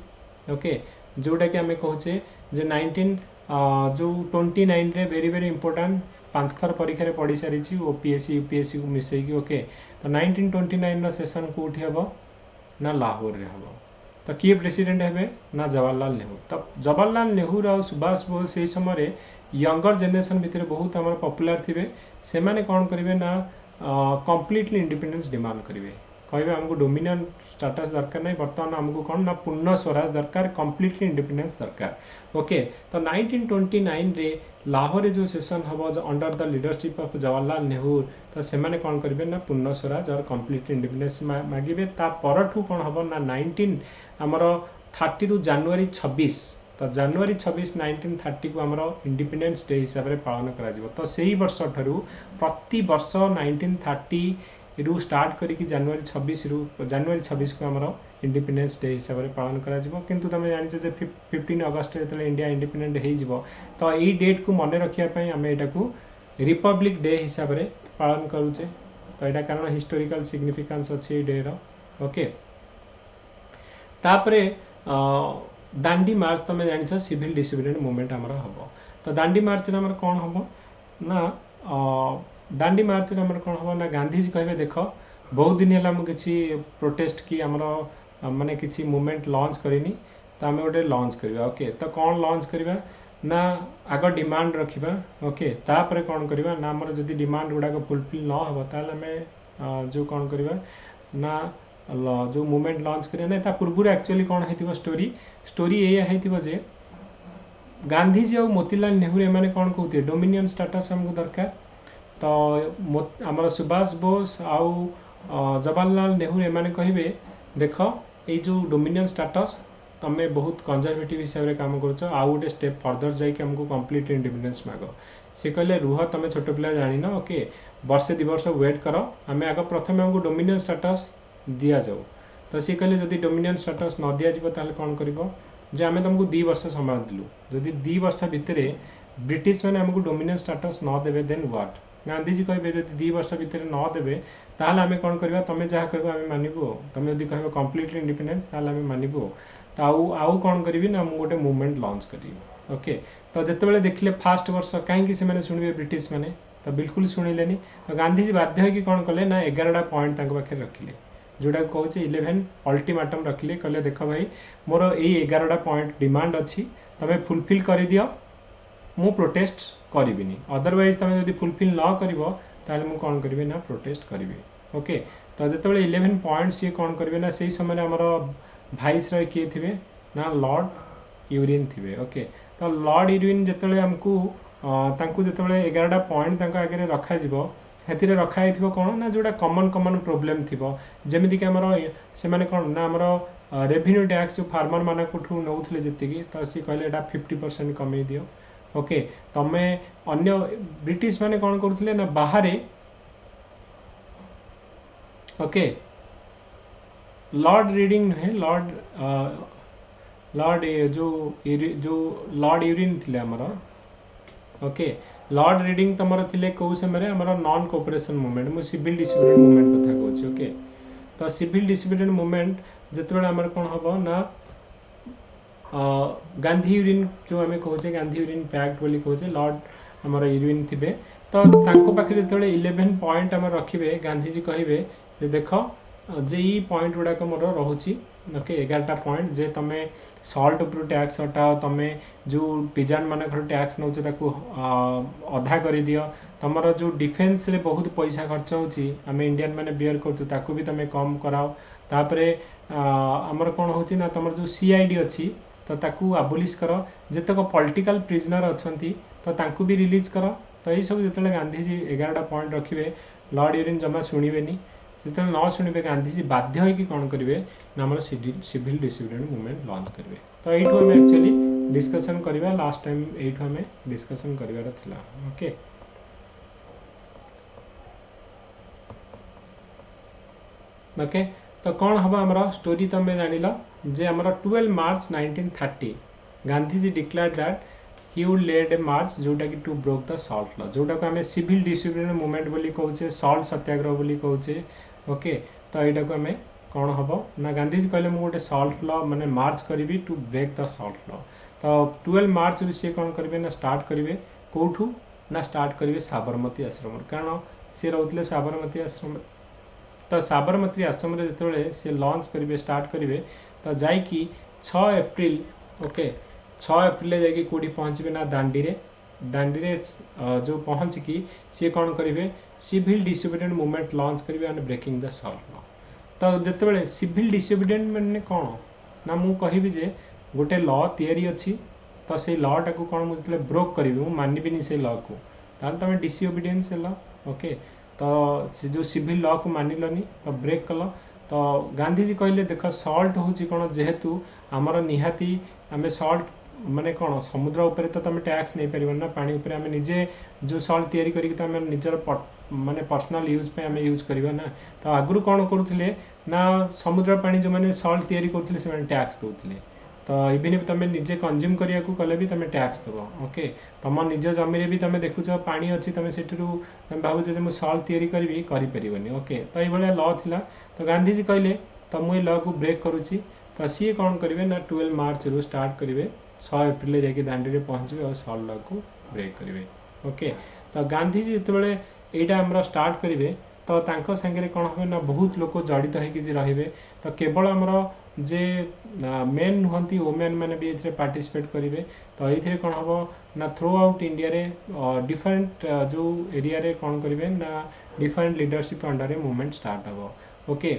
ओके जोटा कि आम कहचे जे 29 रे वेरी वेरी इंपोर्टेंट 5 थर परीक्षा रे पढ़ी सारी ओपीएससी यूपीएससी को मिसेकी ओके तो 1929 रो सेशन कोठी हम ना लाहौर रे हम तो किए प्रेसिडेंट हेबे ना जवाहरलाल नेहरू तो जवाहरलाल नेहरू और सुभाष बोस से समय यंगर जेनेरेशन भितर बहुत आम पपुलार थे से माने कौन करेंगे ना कंप्लीटली इंडिपेंडेंस डिमांड करेंगे कहे आमको डोमिनियन स्टाटस दरकार नहीं बर्तमान आमको कौन ना पूर्ण स्वराज दरकार कंप्लीटली इंडिपेंडेंस दरकार ओके तो 1929 रे लाहौर जो सेशन हम under the leadership of Jawaharlal Nehru तो से माने कौन करेंगे ना पूर्ण स्वराज और कंप्लीटली इंडिपेंडेंस मागिबे ता परठू कौन हम ना 19 आमर 30 रु जनवरी 26 तो जनवरी 26 1930 को आमर इंडिपेंडेंस डे हिसाब से पालन करा तो से ही वर्ष ठारू प्रति वर्ष 1930 रु स्टार्ट करिकी जनवरी 26 को आमर इंडिपेंडेंस डे हिसाब से पालन करा किंतु तुम जान जे 15 अगस्त जो इंडिया इंडिपेंडेंट हो तो यही डेट को मन रखापी आम यहाँ को रिपब्लिक डे हिसाब से पालन करुचे तो यहाँ कारण हिस्टोरिकल सिग्निफिकेंस अच्छे डे ओके तापरे दांडी मार्च तुम जान सिविल डिसोबिडिएंट मूवमेंट आमर हम तो दांडी मार्च आमर कौन हम ना दांडी मार्च आमर कौन हम ना गांधीजी कहे देख बहुत दिन है किसी प्रोटेस्ट की आमर माने किसी मूवमेंट लॉन्च करनी तो आम गोटे लॉन्च करवा ओके तो कौन लॉन्च करवा ना आग डिमांड रखा ओके तापर कौन करवा ना आमर जदि डिमांड गुड़ाक फुलफिल न हो ताल आम जो कौन करवा ना जो मूवमेंट लॉन्च करिया ना पूर्व एक्चुअली कौन है स्टोरी स्टोरी ये जे गांधीजी और मोतीलाल नेहरू एमाने कौन कहते डोमिनियन स्टेटस हमको दरकार तो आमर सुभाष बोस आउ जवाहरलाल नेहरू एमाने कहिबे देख ये जो डोमिनियन स्टेटस तमें बहुत कंजर्वेटिव हिसाब से काम कर आउ गोटे स्टेप फर्दर जाकि हमको कंप्लीट इंडिपेंडेंस माग सी कहले रुह तुम छोट पिला जान ओके वर्षे 2 वर्ष वेट कर आम आग प्रथम हमको डोमिनियन स्टेटस दि जाऊ तो सी कहले जदि डोमिनियन स्टेटस न दि जाए कौन कर जे आम तुमको 2 वर्ष समय दिलु जदि 2 वर्ष भितर ब्रिटिश मैंने आमको डोमिनियन स्टेटस न देवे देन व्हाट गांधीजी कहे जब 2 वर्ष भितर न देवे ताल आम कौन करवा तुम जहाँ कह आम मानबू तुम जब कह कम्प्लीटली इंडिपेंडेंस ताल आम मानबू तो आउ कौन करी ना गोटे मूवमेंट लॉन्च करी ओके तो जिते देखिले फास्ट वर्ष कहीं शुणवे ब्रिटिश मैंने तो बिल्कुल शुणिले तो गांधीजी बाध्य होगी कौन कले ना 11टा पॉइंट पाखे रखिले जोटा कहे 11 अल्टीमेटम रखिले कहले देख भाई मोर यही 11टा पॉइंट डिमांड अच्छी तुम्हें फुलफिल कर दियो मु प्रोटेस्ट करिबिनी अदरवाइज तुम जब फुलफिल न कर कौन करी ना प्रोटेस्ट करी ओके तो जो 11 पॉइंट सी कौन करेंगे ना से समय आमर भाइस रॉय किए थे ना लॉर्ड यूरिन थे ओके तो लॉर्ड यूरिन जो आमको जो 11टा पॉइंट आगे रखा से रखाई कौन ना जोटा कमन कमन प्रोब्लेम थी जमीक आमर से कौन ना आमर रेवेन्यू टैक्स जो फार्मर मान नौले जी तो सी कहले 50% कमे दियो ओके तमें अन्य ब्रिटिश माने कौन करते ना बाहर ओके लॉर्ड रीडिंग नुहे लॉर्ड जो लॉर्ड यूरिन थे आमर ओके लॉर्ड रीडिंग तुम थे कौ समय आमर नॉन कोऑपरेशन मूवमेंट मु सिविल डिसोबिडिएंट मूवमेंट कथा कहूँ ओके तो सिविल डिसोबिडिएंट मूवमेंट जो आमर कौन हम ना गांधी यूरिन जो आम कहे गांधी यूरिन पैक्ट बोली कहे लॉर्ड आमर यूरिन थे तो पाखे जो 11 पॉइंट आम रखिए गांधीजी कहे देख जे ई पॉइंट गुड़ाक मोर रोचे ओके 11टा पॉइंट जे तुम सल्ट उपर टैक्स हटाओ तुम जो पिजान मान टैक्स नौ अधा कर दियो तुम जो डिफेन्स रे बहुत पैसा खर्च होमें इंडियन मैंने बियर करूँ भी तुम कम कराओ तापर आमर कौन हो ना तुम जो CID अच्छी तो ताकू आबोलिश कर जितक पॉलिटिकल प्रिजनर अच्छा तो ताकू भी रिलीज कर तो यही सब जो गांधीजी 11टा पॉइंट रखिए लॉर्ड यूरिन जमा शुणवे से न शुणे गांधीजी बाध्य होगी कौन करेंगे ना आम सिविल डिसोबिडिएंट मूवमेंट लॉन्च करेंगे तो यू आम एक्चुअली डिस्कसन करवा लास्ट टाइम यू आम डिस्कसन करार ओके ओके तो कौन हम आमर स्टोरी तुम जान जे आमर 12 March 1930 Gandhiji declare that he would lead a march जोटा कि to broke the salt law जोटा को आम सिविल डिसोबिडिएंट मूवमेंट बोली कहूचे सल्ट सत्याग्रह बोली कहूचे ओके तो यहाँ को आम कौन हम ना गांधीजी कहले मुझे गोटे सल्ट लॉ माने मार्च करी to break the salt law तो 12 मार्च रू सी कौन करेंगे ना स्टार्ट करेंगे कौटू ना स्टार्ट करेंगे साबरमती आश्रम कारण सी रोते साबरमती आश्रम तो साबरमती आश्रम जो सी लॉन्च करेंगे स्टार्ट करेंगे तो जाकि 6 एप्रिल ओके 6 एप्रिल जाकि कौटी पहुँचे ना दांडी रे जो पहुँचिकी सी कौन करेंगे सिविल डिसोबिडिएंट मूवमेंट लॉन्च करेंगे and breaking the salt law तो जिते सिविल डिसोबिडिएंट मैंने कौन ना मु कहि जे गोटे लॉ तैयारी अच्छी तो से लॉ टाक कौन मुझे ब्रोक करी मानबिनी से लॉ को तुम डिसोबिडिएंस है ओके तो से जो सिविल लॉ को मानिलनी तो ब्रेक कल तो गांधीजी कहले देख सल्ट हूँ कौन जेहेतु आमर निहाती आम सल्ट माने कौन समुद्र उपर तो तुम टैक्स नहीं पार ना पानी उपर आम निजे जो सल्ट तैयारी करके आम निजर माने पर्सनल यूज पे आम यूज करवा ना तो आगुरी कौन करुले ना समुद्र पानी जो मैंने सल्ट तैयारी करते से टैक्स दौले तो इवन भी तुम निजे कंज्यूम करने को कले भी तुम टैक्स दब ओके तुम निज जमी भी तुम देखुच पानी अच्छी तुम से भावुचे मुझे सल्ट तैयारी करी ओके तो ये लॉ थिला तो गांधीजी कहले तो मुझे लॉ को ब्रेक करुच्ची तो सी कौन करेंगे ना 12 मार्च रु स्टार्ट करेंगे 6 एप्रिल जाकि दांडी में पहुँचे और सॉल्व लॉ को ब्रेक करेंगे ओके तो गांधीजी जिते यहाँ आम स्टार्ट करेंगे तो तांको संगे कौन हो ना बहुत लोग जड़ित होकर रहिबे तो केवल आमर जे मेन नुहंती वोमेन मैंने भी ये पार्टिसिपेट करेंगे तो ये कौन हम ना थ्रू आउट इंडिया रे डिफरेंट जो एरिया रे कौन करेंगे ना different leadership under movement start हम ओके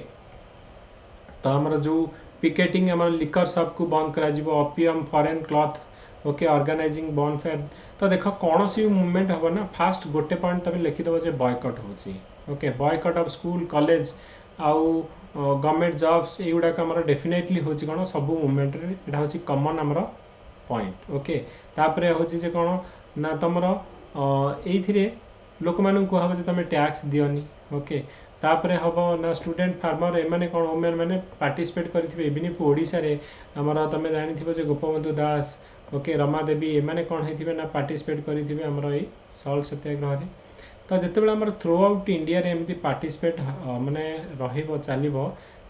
तो आमर जो पिकेटिंग आम लिकर शॉप को बंद करा opium foreign cloth okay organising bonfire तो देख कौन सी मूवमेंट हम ना फास्ट गोटे पॉइंट तुम लिखिदेव जे बॉयकट हो okay boy cut of school college आउ गवर्नमेंट जॉब्स युवाक आम डेफिनेटली हूँ कौन सब मूवमेंट यहाँ हूँ कमन आमर पॉइंट ओके तापर हूँ कौन ना तुम ये लोक मान कह तुम टैक्स दियोनी ओके तापर हम ना स्टूडेंट फार्मर एमाने कौन वोमेन मैंने पार्टिसिपेट करेंगे इवन ओडिशा रे आमर तुम जानी गोपबंधु दास ओके रमा देवी एमाने कौन होते ना पार्टिसिपेट करेंगे आमर ये सल्ट सत्याग्रह तो जिते आमर थ्रू आउट इंडिया रे एमती पार्टिसिपेट माने रहिबो चलिबो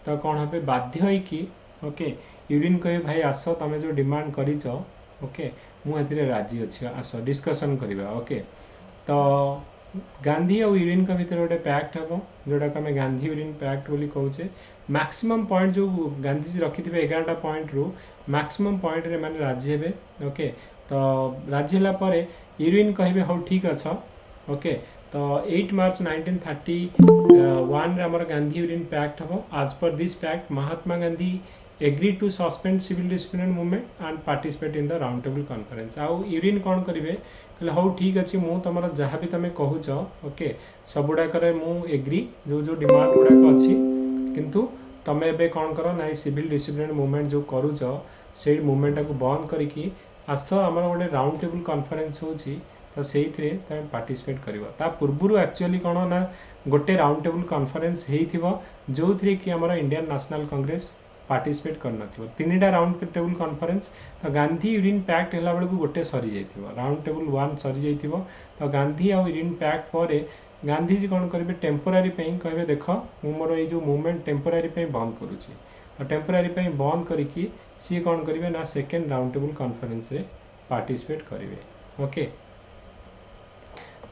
तो कौन हे बाध्य होइकी ओके यूरिन कहे भाई आस तुम जो डिमांड करिच ओके मुझे राजी अच्छी आस डिस्कसन करवा ओके तो गांधी और यूरिन का भितर गोटे पैक्ट हम जोटा आम गांधी यूरिन पैक्ट बोली कहूचे मैक्सिमम पॉइंट जो गांधीजी रखि 11टा पॉइंट रु मैक्सिमम पॉइंट रे माने राजी हेबे ओके तो राजी हला परे यूरिन कहिबे हो ठीक अच्छा ओके तो 8 मार्च 1931 रे हमर गांधी यूरिन पैक्ट हम आज पर this pact Mahatma Gandhi agree to suspend civil disorder movement and participate in the round table conference आउ यूरिन कौन करेंगे कहले हो ठीक अच्छे मुझे तुम जहाँ भी तुम कहूच ओके सबुड़ाक मु एग्री जो जो डिमांड गुड़ाक अच्छी किंतु तुम एबे कौन कर ना सिविल डिसऑर्डर मूवमेंट जो करुच से मूवमेंट को बंद करके आस आमर गोटे राउंड टेबल कॉन्फ्रेंस होची तो से तुम पार्टिसिपेट कर पूर्व एक्चुअली कौन ना गोटे राउंड टेबल कॉन्फ्रेंस हो जो थी कि आमर इंडियन नेशनल कांग्रेस पार्टिसिपेट करना तीन टा राउंड टेबल कॉन्फ्रेंस तो गांधी यूरिन पैक्ट है बेलू गोटे सरी जाइए राउंड टेबल 1 सरी जाइए तो गांधी आ यूरिन पैक्ट पर गांधीजी कौन करेंगे टेम्पोरारी कहे देख मु मोर ये जो मूवमेंट टेम्पोरारी बंद करुच्ची तो टेम्पोरारी बंद करके सी कौन करेंगे ना सेकेंड राउंड टेबल कॉन्फ्रेंस रे पार्टिसिपेट करेंगे ओके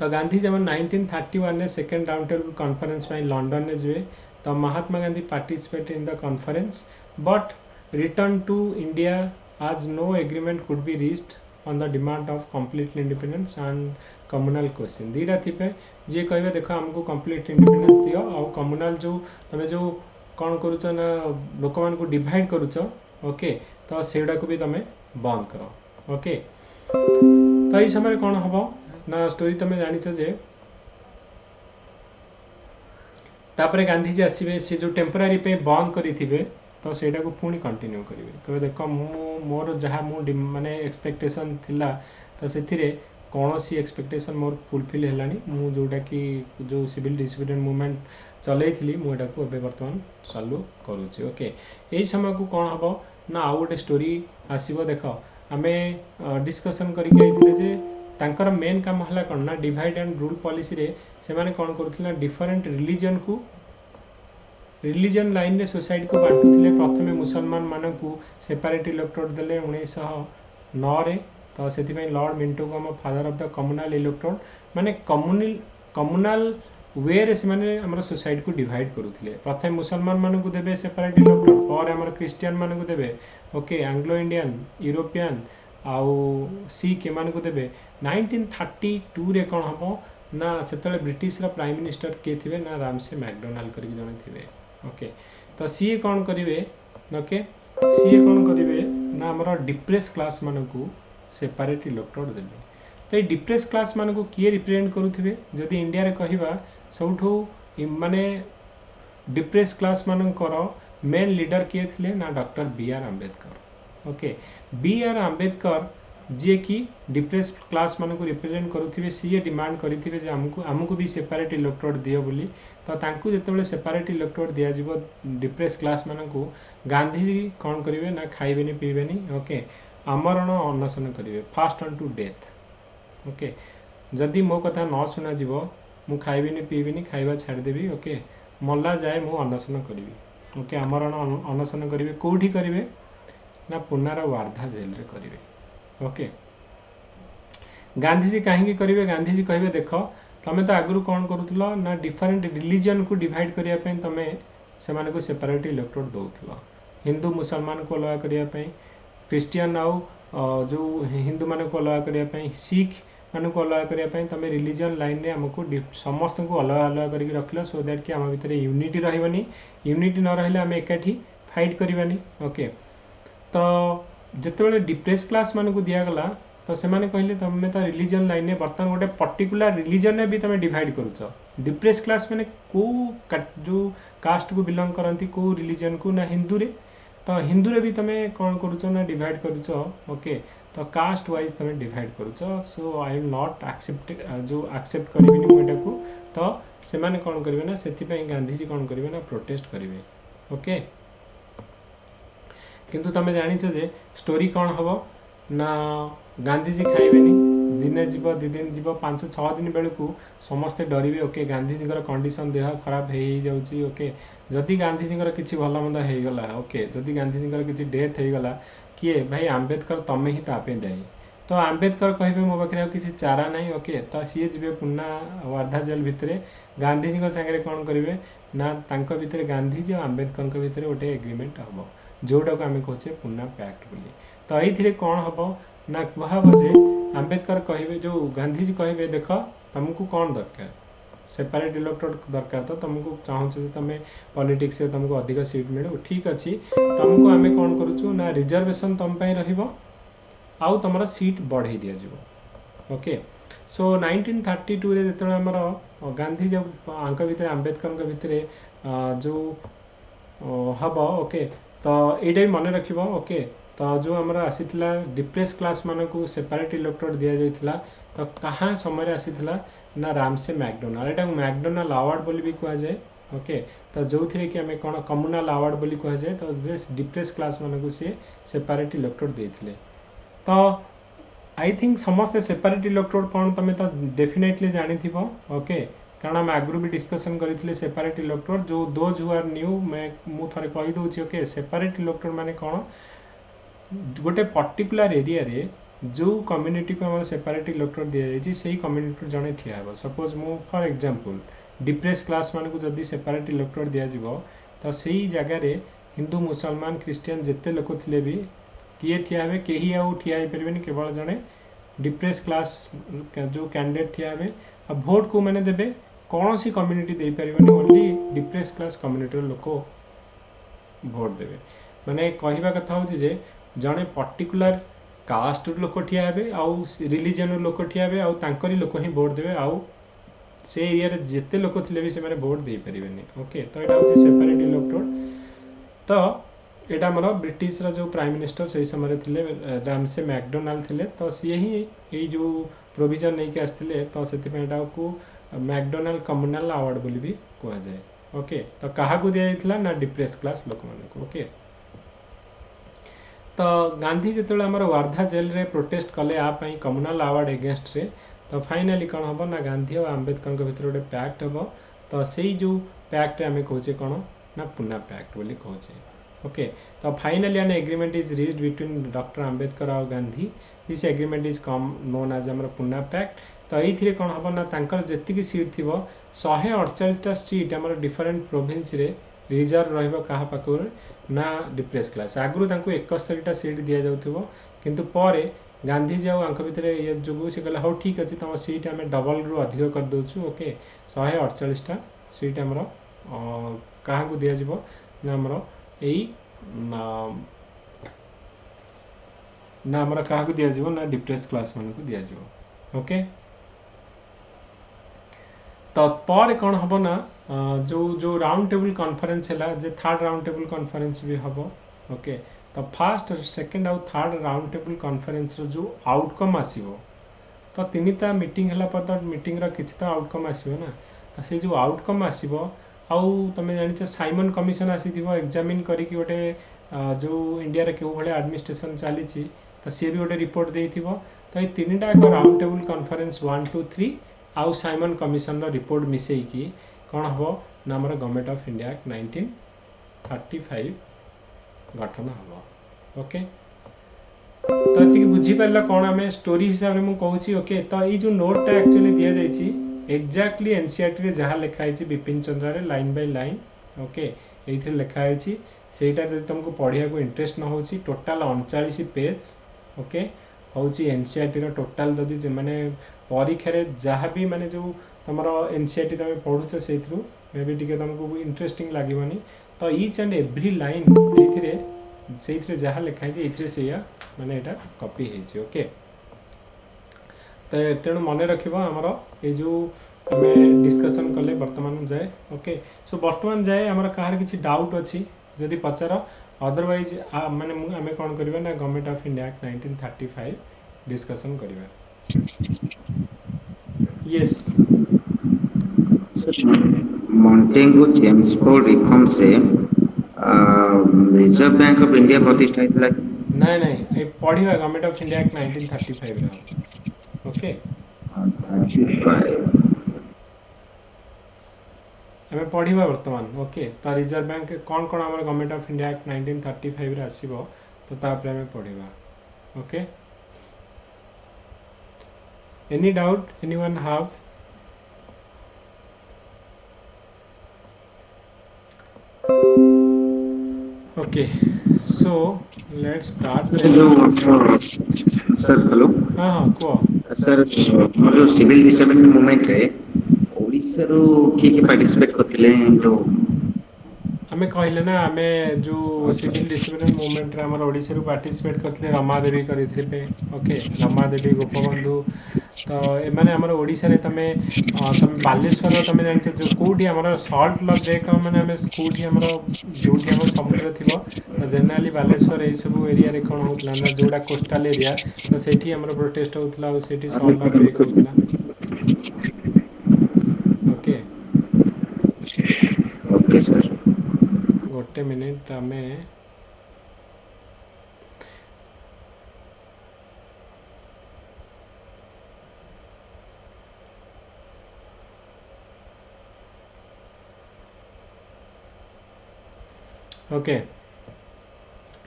तो गांधी जब 1931 ने second round table conference London में जे तो Mahatma Gandhi participate in the conference but return to India as no agreement could be reached on the demand of completely independence and communal question दीटा थे जी कहे देख आमको कंप्लीट इंडिपेंडेंस दियो और कम्युनल जो तुम जो कौन करुच ना लोक मान को डिवाइड करुच ओके तो सेगुड़ा को भी तुम बंद कर ओके तो ये समय कौन हम ना स्टोरी तुम जानिछ जे तापर गांधीजी आसवे सी जो टेम्पोरारी पे बंद करेंगे तो सेटा को पुणी कंटिन्यू करेंगे कहे देख मोर जहाँ माने एक्सपेक्टेशन थिला तो से कौन सी एक्सपेक्टेशन मोर फुलफिल है जोटा कि जो सिविल डिसऑर्डर मूवमेंट चलई मुझे को बर्तमान चालू करुच्ची ओके यही समय को कौन हम ना आउ गोटे स्टोरी आसब देख आम डिस्कसन करके तांकर मेन काम है कौन ना डिवाइड एंड रूल पॉलिसी रे से माने कौन करुथिले डिफरेंट रिलीजन को रिलीजन लाइन रे सोसाइटी को बांटुथिले प्रथमे मुसलमान मानन को सेपरेट इलेक्टोरेट देले 1909 रे तो से लॉर्ड मिंटो को हम father of the communal electorate माने कम्युनल वे रे से माने हमर सोसाइटी को डिवाइड करुथिले प्रथमे मुसलमान मानन को देबे सेपरेट इलेक्टोरेट और हमर क्रिश्चियन मानन को देबे ओके एंग्लो इंडियन यूरोपियन आउ सिख एमान को देबे 1932 रे कौन हम ना से ब्रिटिश रा प्राइम मिनिस्टर किए थे ना रामसे मैकडोनाल्ड करके जने थे ओके तो सी कौन करेंगे ओके सी कौन करेंगे ना आमर डिप्रेस क्लास मान को सेपरेट इलेक्टोरेट देवे तो ये डिप्रेस क्लास मान को किए रिप्रेजेंट करुवे जदि इंडिया रे कहवा सबुठू माने डिप्रेस क्लास मानकर मेन लीडर किए थे ना doctor B R. Ambedkar okay B R. Ambedkar ji कि डिप्रेस क्लास मान को रिप्रेजेंट करुवे सी डिमांड करेंगे आमको भी सेपरेट इलेक्टोरेट दियो बोली तो तांकु जिते सेपरेट इलेक्टोरेट दिज्व डिप्रेस क्लास मान को गांधीजी कौन करेंगे ना खाइबेनी पीबेनी ओके आमरण अनशन करेंगे fast on to death okay जदि मो कथा न शुणा मु खाइबेनी पीबेनी खाइबा छाड़देवी ओके मल्ला जाए मु अनशन करी ओके आमरण अनशन करेंगे कौटी करेंगे ना पुनार वार्धा जेल रे करेंगे। ओके गांधीजी कहीं करेंगे गांधीजी कहे देख तुम तो आगु कौन करूल ना डिफरेंट रिलीजन को डिवाइड करने तुम से सेपरेट इलेक्ट्रोड दौल हिंदू मुसलमान को अलग करने क्रिश्चियन आउ जो हिंदू मान को अलग करने सिख मान को अलग करने तुम रिलीजन लाइन में आमको समस्त को अलग अलग करके रखल सो दैट कि आम भितर यूनिटी रही यूनिटी न रही आम एकाठी फाइट करवानी। ओके तो जिते डिप्रेस क्लास मान को दिगला तो से कहले तुम तो रिलीजन लाइन में बर्तमान गोटे पर्टिकुलर रिलीजन में भी तुम डिवाइड करुच डिप्रेस क्लास मैंने को जो कास्ट को बिलोंग करती को रिलीजन को ना हिंदू रे तो हिंदू रे भी तुम कौन करुच ना डिवाइड करुच। ओके तो कास्ट वाइज तुम डिवाइड करुच so I will not accept जो एक्सेप्ट करेंगे मुझे तो से कौन करेंगे ना से गांधीजी कौन करेंगे ना प्रोटेस्ट करेंगे। ओके किंतु तुम जानिछ जे स्टोरी कौन हम ना गांधीजी खाइबेनी दिने जीव दि दिन जीव 5-6 दिन बेलू समस्ते डरवे। ओके गांधीजी कंडीशन देह खराब हो जाऊँगी। ओके जदि गांधीजी किसी भल मंद होगला ओके जदि गांधीजी किसी डेथ होगला किए भाई आंबेडकर तमें ही तापे दायी तो आंबेडकर कहे मो पाखे किसी चारा ना। ओके तो सी जी पुना वार्धा जेल भितर गांधीजी सागर कौन करेंगे ना तांको भितर गांधीजी और आंबेडकर भितर गोटे एग्रीमेंट हम जोटा को आम कहे पुना पैक्ट बोली। तो ये कौन हम ना कहब जे आंबेडकर कहे जो गांधीजी कहे देख तुमको कौन दरकार सेपरेट इलेक्ट्रोड दरकार तो तुमको चाहूँ तुम पॉलिटिक्स में तुमको अधिक सीट मिले ठीक अच्छे तुमको आम कौन करुचु ना रिजर्वेशन तुम आउ तुम सीट बढ़े दि जाव। ओके सो 1932 रे जो आमर गांधी जो आंक भितर आंबेडकर भितर जो हम ओके तो यहीटा भी मन रख। ओके तो जो आमर आसीला डिप्रेस क्लास मान को सेपरेट इलेक्ट्रोड दि जाता तो कहाँ समय आसीला ना रामसे मैकडोनाल्ड यहाँ मैकडोनाल्ड अवार्ड बोली भी कहुए। ओके तो जो थी कि आम कौन कम्युनाल अवार्ड बोली कहुए तो डिप्रेस क्लास मान को सी सेपरेट इलेक्ट्रोड देते तो आई थिंक समस्ते सेपरेट इलेक्ट्रोड कौन तुम तो डेफिनेटली जानी थी। ओके कारण आम आगु भी डिस्कसन करते सेपरेट इलेक्ट्रोड जो दोज हु आर न्यू मैं थे कहीदे। ओके सेपरेट इलेक्ट्रोड माने कौन गोटे पर्टिकुलर एरिया रे जो कम्युनिटी को आम सेपरेट इलेक्ट्रोड दि जाए से कम्युनिटी जड़े ठिया हे सपोज मु फॉर एग्जांपल डिप्रेस क्लास मान को जदि सेपरेट इलेक्ट्रोड दि जाव तो सही जगह रे हिंदू मुसलमान क्रिश्चियन जिते लोक थे भी किए ठिया हे कहीं आउ ठिया हो पारे केवल जड़े डिप्रेस क्लास जो कैंडिडेट ठिया हे आ भोट को मैंने देवे कौन सी कम्युनिटी दे पारे ओनली डिप्रेस क्लास कम्युनिटी लोक भोट देवे माने कहवा कथा हूँ जे जड़े पर्टिकुलर कास्ट लोक ठिया हे आउ रिलीजन लोक ठिया हे आउ तांकरी लोक ही भोट देवे आउ से एरिया रे जेते लोक थिले भी से भोट दे पारिबेनी। ओके तो यहाँ हूँ सेपरेट इलेक्ट्रोड तो यहाँ आमर ब्रिटिश जो प्राइम मिनिस्टर से समय थे रामसे मैकडोनाल्ड थे तो सी ही यही जो प्रोविजन नहीं कि आसते तो से को मैकडोनाल्ड कम्युनाल अवार्ड बोली भी कहुए। ओके तो क्या दि जाता ना डिप्रेस क्लास लोक मान। ओके तो गांधी जो आमर वार्धा जेल रे प्रोटेस्ट कले आपाई कम्युनाल अवार्ड एगेंस्ट रे तो फाइनाली कौन हम ना गांधी और आंबेडकर भितर गोटे पैक्ट हम तो से जो पैक्ट आम कहे कौन ना पुना पैक्ट बोली कहे। ओके तो finally an agreement is reached between doctor Ambedkar और Gandhi this agreement is come known as आमर पुना पैक्ट तो ये कौन हम ना तांकर जेतिकी सीट थी 148टा सीट आमर डिफरेंट प्रोविंस रे रिजर्व रहा पाखर ना डिप्रेस क्लास आगु 71टा सीट दि जाऊ किंतु पर गांधीजी आंक भितर ये जो सी कहला हाँ ठीक अच्छे तुम सीट आम डबल रु अधिक कर दूँ। ओके 148टा सीट आमर क्या दि जामर यही ना आमर क्या दि जाव ना डिप्रेस क्लास मान को दि जाव। ओके तो पर कौन हम ना जो राउंड टेबल कॉन्फ्रेंस है जे थर्ड राउंड टेबल कॉन्फ्रेंस भी हम। ओके तो फर्स्ट सेकंड आउ थर्ड राउंड टेबल कॉन्फ्रेंस जो आउटकम आसीबो तो तीनटा मीटिंग हला पर तो मीटिंग रा किछि तो आउटकम आसीबो ना तो से जो आउटकम आसीबो आउ तुम जानिछ साइमन कमिशन आसीथिबो एग्जामिन करिक गोटे जो इंडिया रे केउ भले एडमिनिस्ट्रेशन चली तो सी भी गोटे रिपोर्ट देथिबो तो ये तीनटा एक राउंड टेबल कॉन्फ्रेंस 1 2 3 आउ साइमन कमिशन रा रिपोर्ट मिसेई की कौन हम ना आमर गवर्नमेंट ऑफ इंडिया एक्ट 1935 गठन हम। ओके तो ये बुझीपार कौन आम स्टोरी हिसाब से मुझे कहूँ। ओके तो ये जो नोटा एक्चुअली दि जाइए एक्जाक्टली एनसीईआरटी जहाँ लिखाई Bipin Chandra line by line. Okay ये लिखाई सेटा जब तुमको पढ़िया को इंटरेस्ट न हो टोटाल 39 पेज। ओके हूँ एनसीईआरटी टोटाल जदि मैंने परीक्षा जहाँ भी माने जो तुम एनसीईआरटी तुम पढ़ुच से मे भी टी तुमको इंटरेस्टिंग लगनी। तो ईच एंड एव्री लाइन से जहाँ लिखाई से माने यहाँ कॉपी है। ओके तो तेणु मन रख आमर ये जो आम डिस्कसन कले बर्तमान जाए। ओके सो बर्तमान जाए आमर कहार किसी डाउट अच्छी जदि पचार अदरवाइज माने आम कौन करवा ना government of India act 1935 discussion करवा। यस मॉन्टेगू चेम्सफोर्ड रिफॉर्म से रिजर्व बैंक ऑफ इंडिया प्रतिष्ठा होता नहीं नहीं ये पढ़ा गवर्नमेंट ऑफ इंडिया एक्ट 1935 रे। ओके आम पढ़ा बर्तमान। ओके तो रिजर्व बैंक कौन कौन आम गवर्नमेंट ऑफ इंडिया एक्ट 1935 रे आसीबो तो तापर आम पढ़ा। Okay any doubt anyone have? Okay so let's start. Sir hello हाँ हाँ कह सर जो सिविल डिसएबलमेंट मूवमेंट रे ओडिसा रो किए पार्टिसिपेट करथिले जो आमे कहले ना आमे जो सिविल डिसएबलमेंट मूवमेंट रे हमर ओडिसा रो पार्टिसिपेट करथिले रमा देवी करथिले। ओके रमा देवी गोपबंधु तो ए माने हमर ओडिसा रे तमे तमे बालेश्वर तमे जानछ जो कोठी हमर सॉल्ट लक देख माने हमें कोठी हमर जोठी हमर समुद्र थिबो तो जनरली बालेश्वर ए सब एरिया रे कोन होतला ना जोडा कोस्टल एरिया तो सेठी हमर प्रोटेस्ट होतला और सेठी सॉल्ट लक ब्रेक होतला। ओके ओके सर गोटे मिनिट आमे ओके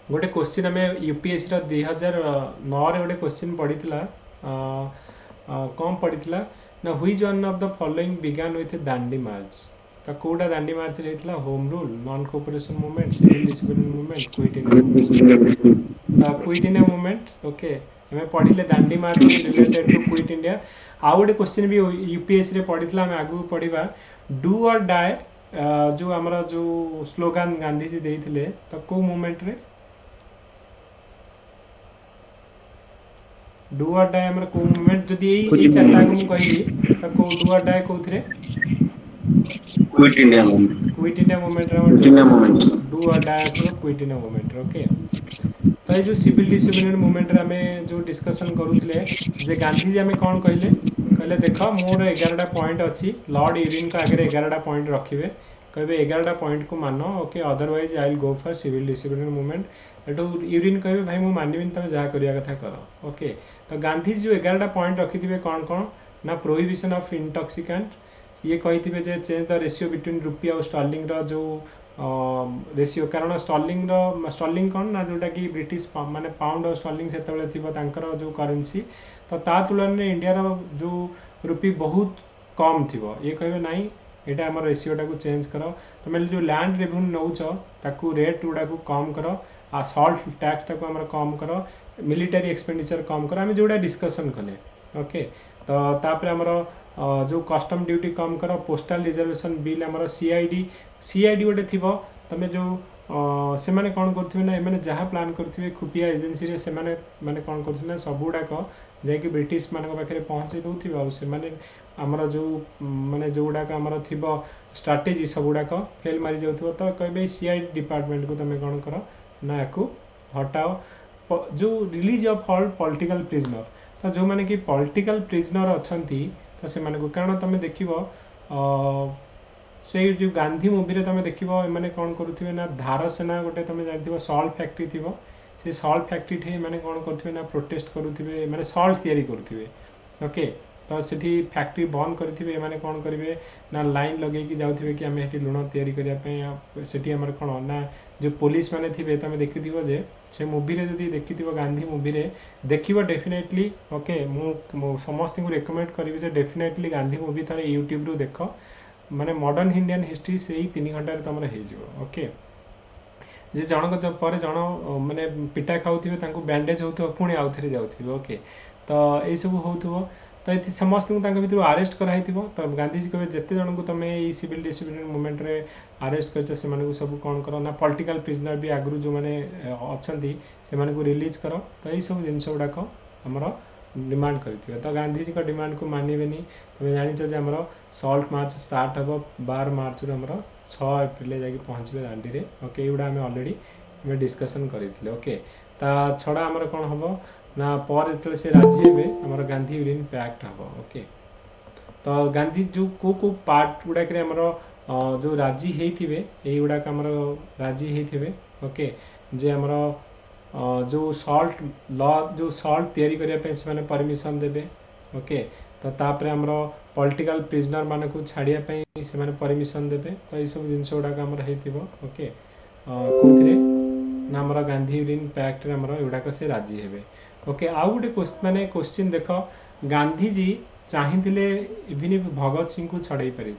गोटे क्वेश्चन आम यूपीएससी 2009 रे गोटे क्वेश्चन पढ़ीला कौन पढ़ीला ना which one of the following began with Dandi march तो कोटा दांडी मार्च रे हितला home rule non cooperation movement civil disablement movement quit India movement quit India movement. Okay हमें पढ़िले Dandi march related to quit India. आउ गोटे क्वेश्चन भी यूपीएससी रे पढ़ीला हम आगु पढ़िबा डू और डाई जो हमारा जो स्लोगान गांधी जी देइथिले तो को मूवमेंट रे डू और डाई हमर को मूवमेंट जदी ए चारटा को मु कहली तो को डू और डाई कोथरे quit India movement quit India movement रे डू और डाई आसीबो क्विट इंडिया मूवमेंट। ओके तो ये जो सिविल डिसएबलमेंट मूवमेंट रे हमें जो डिस्कशन करूथिले जे गांधी जी हमें कौन कहले कहले देख मोर 11टा पॉइंट अच्छी लॉर्ड यूरिन को आगे 11टा पॉइंट रखिए कहे 11टा पॉइंट को मान। Okay otherwise I will go for civil disablement movement एटू यूरिन कहे भाई मुझे मानविन तुम जहाँ करिया कथा कर। ओके तो गांधी जो 11टा पॉइंट रखिथे कौन कौन ना प्रोहिबिशन ऑफ इंटॉक्सिकेंट ये कही जे चेंज द रेशियो बिटवीन रुपी और स्टर्लिंग रो जो रेशियो कारण स्टर्लिंग कौन ना जोटा कि ब्रिटिश माने पाउंड और स्टर्लिंग से जो करेन्सी तो ता तुलन में इंडिया जो रुपी बहुत कम थी ये कहे ना यहाँ आम रेशियोटा को चेंज कर तुम जो लैंड रेवेन्यू नौच ताकू रेट गुड़ा को कम कर आ सॉल्ट टैक्स टाक कम कर मिलिटरी एक्सपेंडिचर कम कर आम जोड़ा डिस्कसन कले। ओके तो तापर आमर जो कस्टम ड्यूटी कम कर पोस्टाल रिजर्वेशन बिल आमर सीआईडी गोटे थी तुम जो से मैंने कौन करें ना एम जहाँ प्लान करेंगे खुफिया एजेन्सी रे से मैंने कौन कर सब गुड़ाक जैक ब्रिटिश मान पाखे पहुँचे दौथे से आमर जो माने जो गुड़ाक आमर थी स्ट्राटेजी सब गुड़ाक फेल मारी जाऊ तो कहे सीआईडी डिपार्टमेंट को तुम कौन कर ना या हटाओ जो release of all political prisoner तो जो मैंने कि पॉलिटिकल प्रिजनर अच्छा तो से कारण तुम देख से जो गांधी मूवी रे तुम देख मैंने कौन करुवे ना धार सेना गोटे तुम जानते सल्ट फैक्ट्री थी से सल्ट फैक्ट्री मैंने कौन करुवे ना प्रोटेस्ट करुवे मैंने सल्ट तैयारी करुवे। ओके तो सेठी फैक्ट्री बंद करेंगे एमाने कौन करेंगे ना लाइन लगे जाऊे कि आम से लुण तैयारी करने सेठी आमर कौन ना जो पुलिस मैंने थे तुम देखि जे से मूवी रे जदि देखि गांधी मूवी रे देखिबो डेफिनेटली ओके मु समस्त को रेकमेंड करी डेफिनेटली गांधी मूवी थोड़े यूट्यूब रु देख माने मॉडर्न इंडियन हिस्ट्री से ही 3 घंटा तुम हो ओके जे जनक पर जन माने पिटा खाऊे बैंडेज होता पुणी आउ थे जाऊे ओके तो यही सब हो तो ये समस्त भर आरेस्ट कराई तो गांधीजी कहे जिते जन को तुम ये सिविल डिसोबेडिएंट मूवमेंट रे आरेस्ट कर सब कौन कर ना पॉलिटिकल प्रिजनर भी आगु जो मैंने अच्छा से रिलीज कर तो यही सब जिन गुड़ाक आमर डिमांड कर तो गांधीजी का डिमांड को मानवेनि तुम जान आमर सल्ट मार्च स्टार्ट हम 12 मार्च रु 6 एप्रिल जाकि पहुँचे दांडी रे ओके युड़ा आम अलरेडी डिस्कसन करते ओके ता छड़ा आमर कौन हम ना पर जो से राजी हे आमर गांधी यूनियन पैक्ट हम ओके तो गांधी जो को पार्ट गुड़ाक जो राजी होते युड़ाक आमर राजी होते ओके जे आमर जो सल्ट लॉ जो सल्ट तैयारी करने से परमिशन देवे ओके तो तापर आमर पॉलिटिकल प्रिजनर मान को छाड़ियापी से परमिशन देवे तो ये सब जिन गुड़ाक आमर ओके कौन ना आमर गांधी यूनियन पैक्ट आमर युड़ाक से राजी हे ओके आउ गोटे माने क्वेश्चन देख गांधीजी चाहिए इवन भगत सिंह को छड़े पारि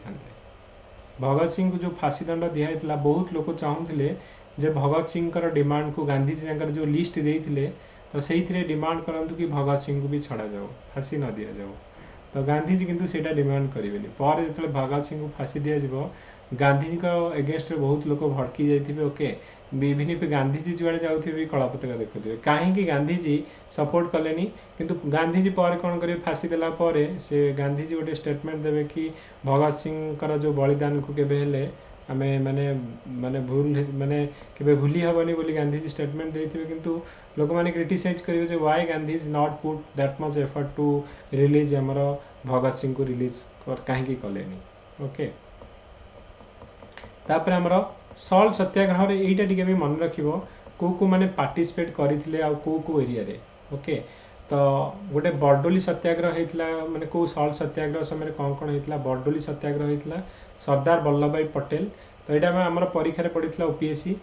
भगत सिंह को जो फांसी दंड दिखाई बहुत लोग चाहूले जे भगत सिंह डिमांड को गांधीजी जो लिस्ट देते तो से डिमांड करूँ कि भगत सिंह को भी छड़ा जाओ फांसी न दि जाओ तो गांधीजी किंतु सेटा डिमांड करेंगे पर जो भगत सिंह को फांसी दि जाव गांधीजी एगेन्स्ट बहुत लोग भड़की जाइए ओके इवन गांधीजी जुआड़े जाऊे भी कला पताका देखुए कहीं गांधीजी सपोर्ट कले किंतु गांधीजी पर कौन करेंगे फांसी देला से गांधीजी गोटे स्टेटमेंट देवे कि भगत सिंह जो बलिदान को केबे आमे माने माने भूल माने केबे भूली हेबनी बोली गांधीजी स्टेटमेंट देथिबे किंतु लोक माने क्रिटिसाइज करियो जे why Gandhi is not put that much effort to release हमर भगत सिंह को रिलीज कर काहे की कलेनी ओके तापर हमर सल्ट सत्याग्रह रे एटा टिके भी मन रखिबो को माने पार्टिसिपेट करिथिले आ को एरिया रे ओके तो गोटे बरडोली सत्याग्रह होता माने को सल्ट सत्याग्रह समय कौन कौन होता बरडोली सत्याग्रह होता सरदार वल्लभ भाई पटेल तो यहाँ आम परीक्षा पड़ा ओपीएससी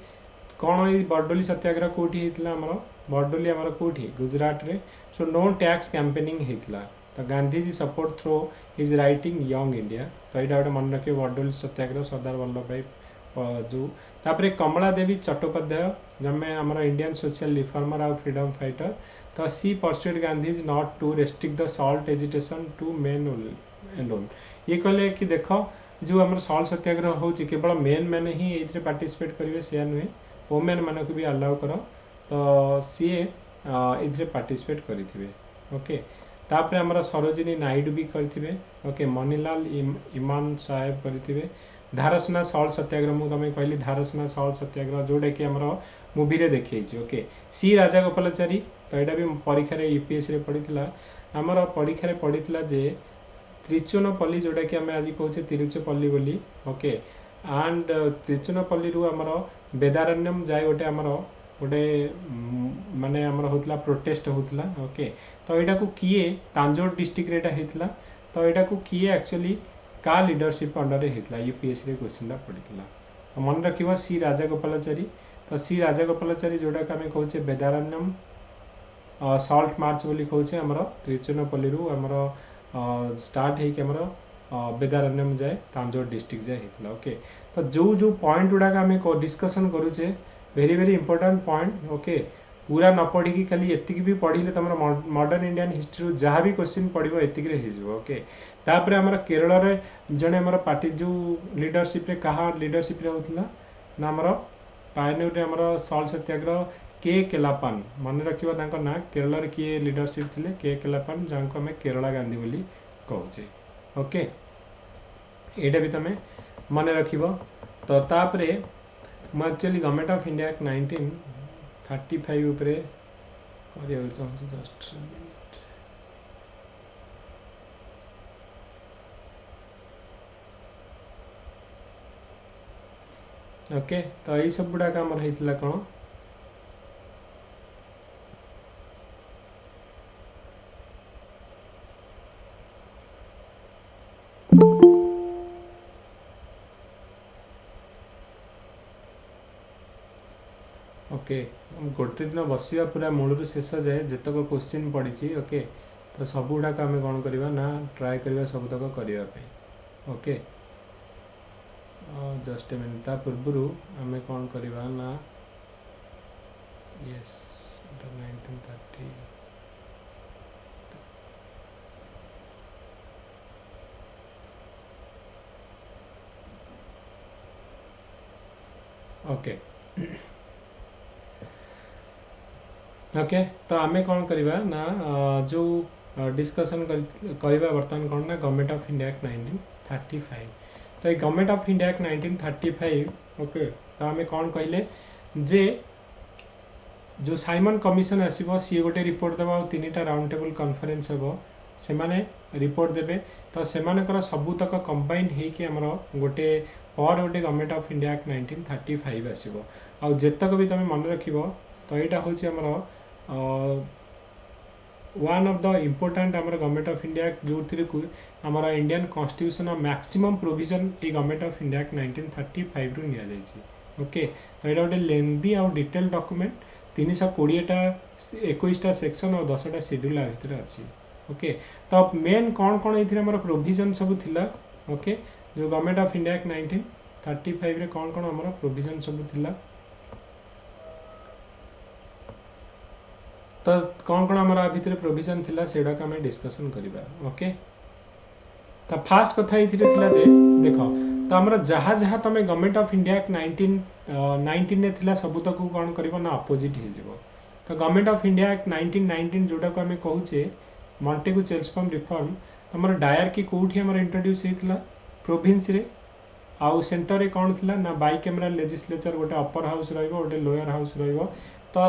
कौन ये बरडोली सत्याग्रह कौटी होता आमर बरडोली आमर कौटी गुजरात रे सो नो टैक्स कैंपेनिंग होता तो Gandhiji support through his writing Young India तो यहाँ गोटे मन रखिए बरडोली सत्याग्रह सरदार वल्लभ भाई जो तापर कमला देवी चट्टोपाध्याय जमे आमर इंडियन सोशल रिफॉर्मर आउ फ्रीडम फाइटर तो सी persuade Gandhi is not to restrict the salt agitation to men alone ये कहले कि देख जो आम सल्ट सत्याग्रह हो केवल मेन मैंने ही ये पार्टिसिपेट करेंगे से नुहे वोमेन मान को भी अलाउ कर तो सी ये पार्टिसिपेट करेंगे ओके तापर आमर सरोजिनी नायडू भी करेंगे ओके मनीलाल इमान साहेब करेंगे धारसना सल्ट सत्याग्रह मुझे तुम कहली धारसना सल्ट सत्याग्रह जोटा कि आमर मूवी रे देखी ओके सी राजा गोपालाचारी तो यहाँ भी परीक्षा यूपीएससी रे पड़ी आमर परीक्षा पड़ी जे त्रिचुनपल्ली जोटा कि आम आज कहे तिरुचिपल्ली बोली ओके एंड त्रिचुनपल्ली रु आमर वेदारण्यम जाए गोटे आमर गोटे माने आमर होतला प्रोटेस्ट होतला ओके तो यहाँ को किए तांजोर डिस्ट्रिक्ट रे होता तो यहाँ को किए एक्चुअली का लीडरशिप अंडर होता यूपीएससी क्वेश्चन पड़ा तो मन रखिए सी राजा गोपालाचारी तो सी राजा गोपालाचारी जोटा कि आम कहे वेदारण्यम सल्ट मार्च बोली कहे आमर त्रिचुनपल्ली रु आमर स्टार्ट होमर वेदारण्यम जाए तांजोर डिस्ट्रिक्ट जाए होता ओके तो जो जो पॉइंट गुड़ाक आम डिस्कसन करुचे very very important point okay पूरा न पढ़ी खाली एतिक भी पढ़ले तुम मॉडर्न इंडियन हिस्ट्री जहाँ भी क्वेश्चन पढ़ो एतिक ओके तापर आमर केरल रे जड़े आमर पार्टी जो लीडरशिप रे कहा लीडरशिप रे होता ना आमर पायनियर रे आमर सल्ट सत्याग्रह के केलापान मन रखा ना केरल रे किए लीडरशिप थिले के केलापान जहाँ को आम केरला गांधी बोली कहे ओके यहाँ भी तुम मन रख तो तापर मुझे एक्चुअली गवर्नमेंट ऑफ इंडिया 1935 उपरे जस्ट ओके तो यही सब गुड़ाक आमर होता कौन ओके गोटे दिन बसिया पूरा मूलर शेष जाए जितक क्वेश्चन पड़ी ओके तो सब गुड़ाक आम कौन करवा ना ट्राए करवा सबतक करने ओके जस्ट ए मिनट ता पूर्व आम कौन करवा ना यस 1930 ओके ओके तो आम कौन करवा ना जो डिस्कसन करवा बर्तमान कौन ना गवर्नमेंट ऑफ इंडिया एक्ट 1935 तो ये government of India act 1935 okay तो आम कौन कहले जे जो साइमन कमिशन आसो सी गोटे रिपोर्ट देव आ 3टा राउंड टेबल कॉन्फ्रेंस हे से माने रिपोर्ट देबे तो सेमानकर सबुतक कंबाइन होकर आमर गोटे पर गोटे गवर्नमेंट ऑफ इंडिया एक्ट 1935 आसो आ जेतक भी तुम मन रख तो यहाँ हूँ आमर वन ऑफ द इम्पोर्टाट आमर गवर्नमेंट ऑफ इंडिया जो थी आमर इंडियन कॉन्स्टिट्यूशन मैक्सिमम प्रोविजन ये गवर्नमेंट ऑफ इंडिया एक्ट 1935 रु निया जाइए ओके तो यहाँ गोटे लेंदी आउ डिटेल डॉक्यूमेंट 320टा 21टा सेक्शन और 10टा शेड्यूल आ भितर अच्छी ओके तो मेन कौन कौन ये प्रोविजन सब थिला ओके जो गवर्नमेंट ऑफ इंडिया एक्ट 1935 रे कौन कौन आमर प्रोविजन सब थिला तो कौन कौन आमर आ भितर प्रोविजन थिला सेडा का हमें डिस्कशन करिबा ओके तो फास्ट कथा ये थिला जे देखो तो आमर जहाँ जहाँ तुम गवर्नमेंट ऑफ इंडिया एक्ट 1919 रे थिला सबुतक कौन करिबो ना अपोजिट हे जिवो तो गवर्नमेंट ऑफ इंडिया एक्ट 1919 जोटा को आम कहूचे मॉन्टेगू चेल्सकम रिफॉर्म तुम डायरकी कौटी आमर इंट्रोड्यूस होता प्रोविंस रे आउ सेंटर रे कौन थिला ना बाइकैमराल लेजिस्लेचर गोटे अपर हाउस रहिबो गोटे लोअर हाउस रहिबो तो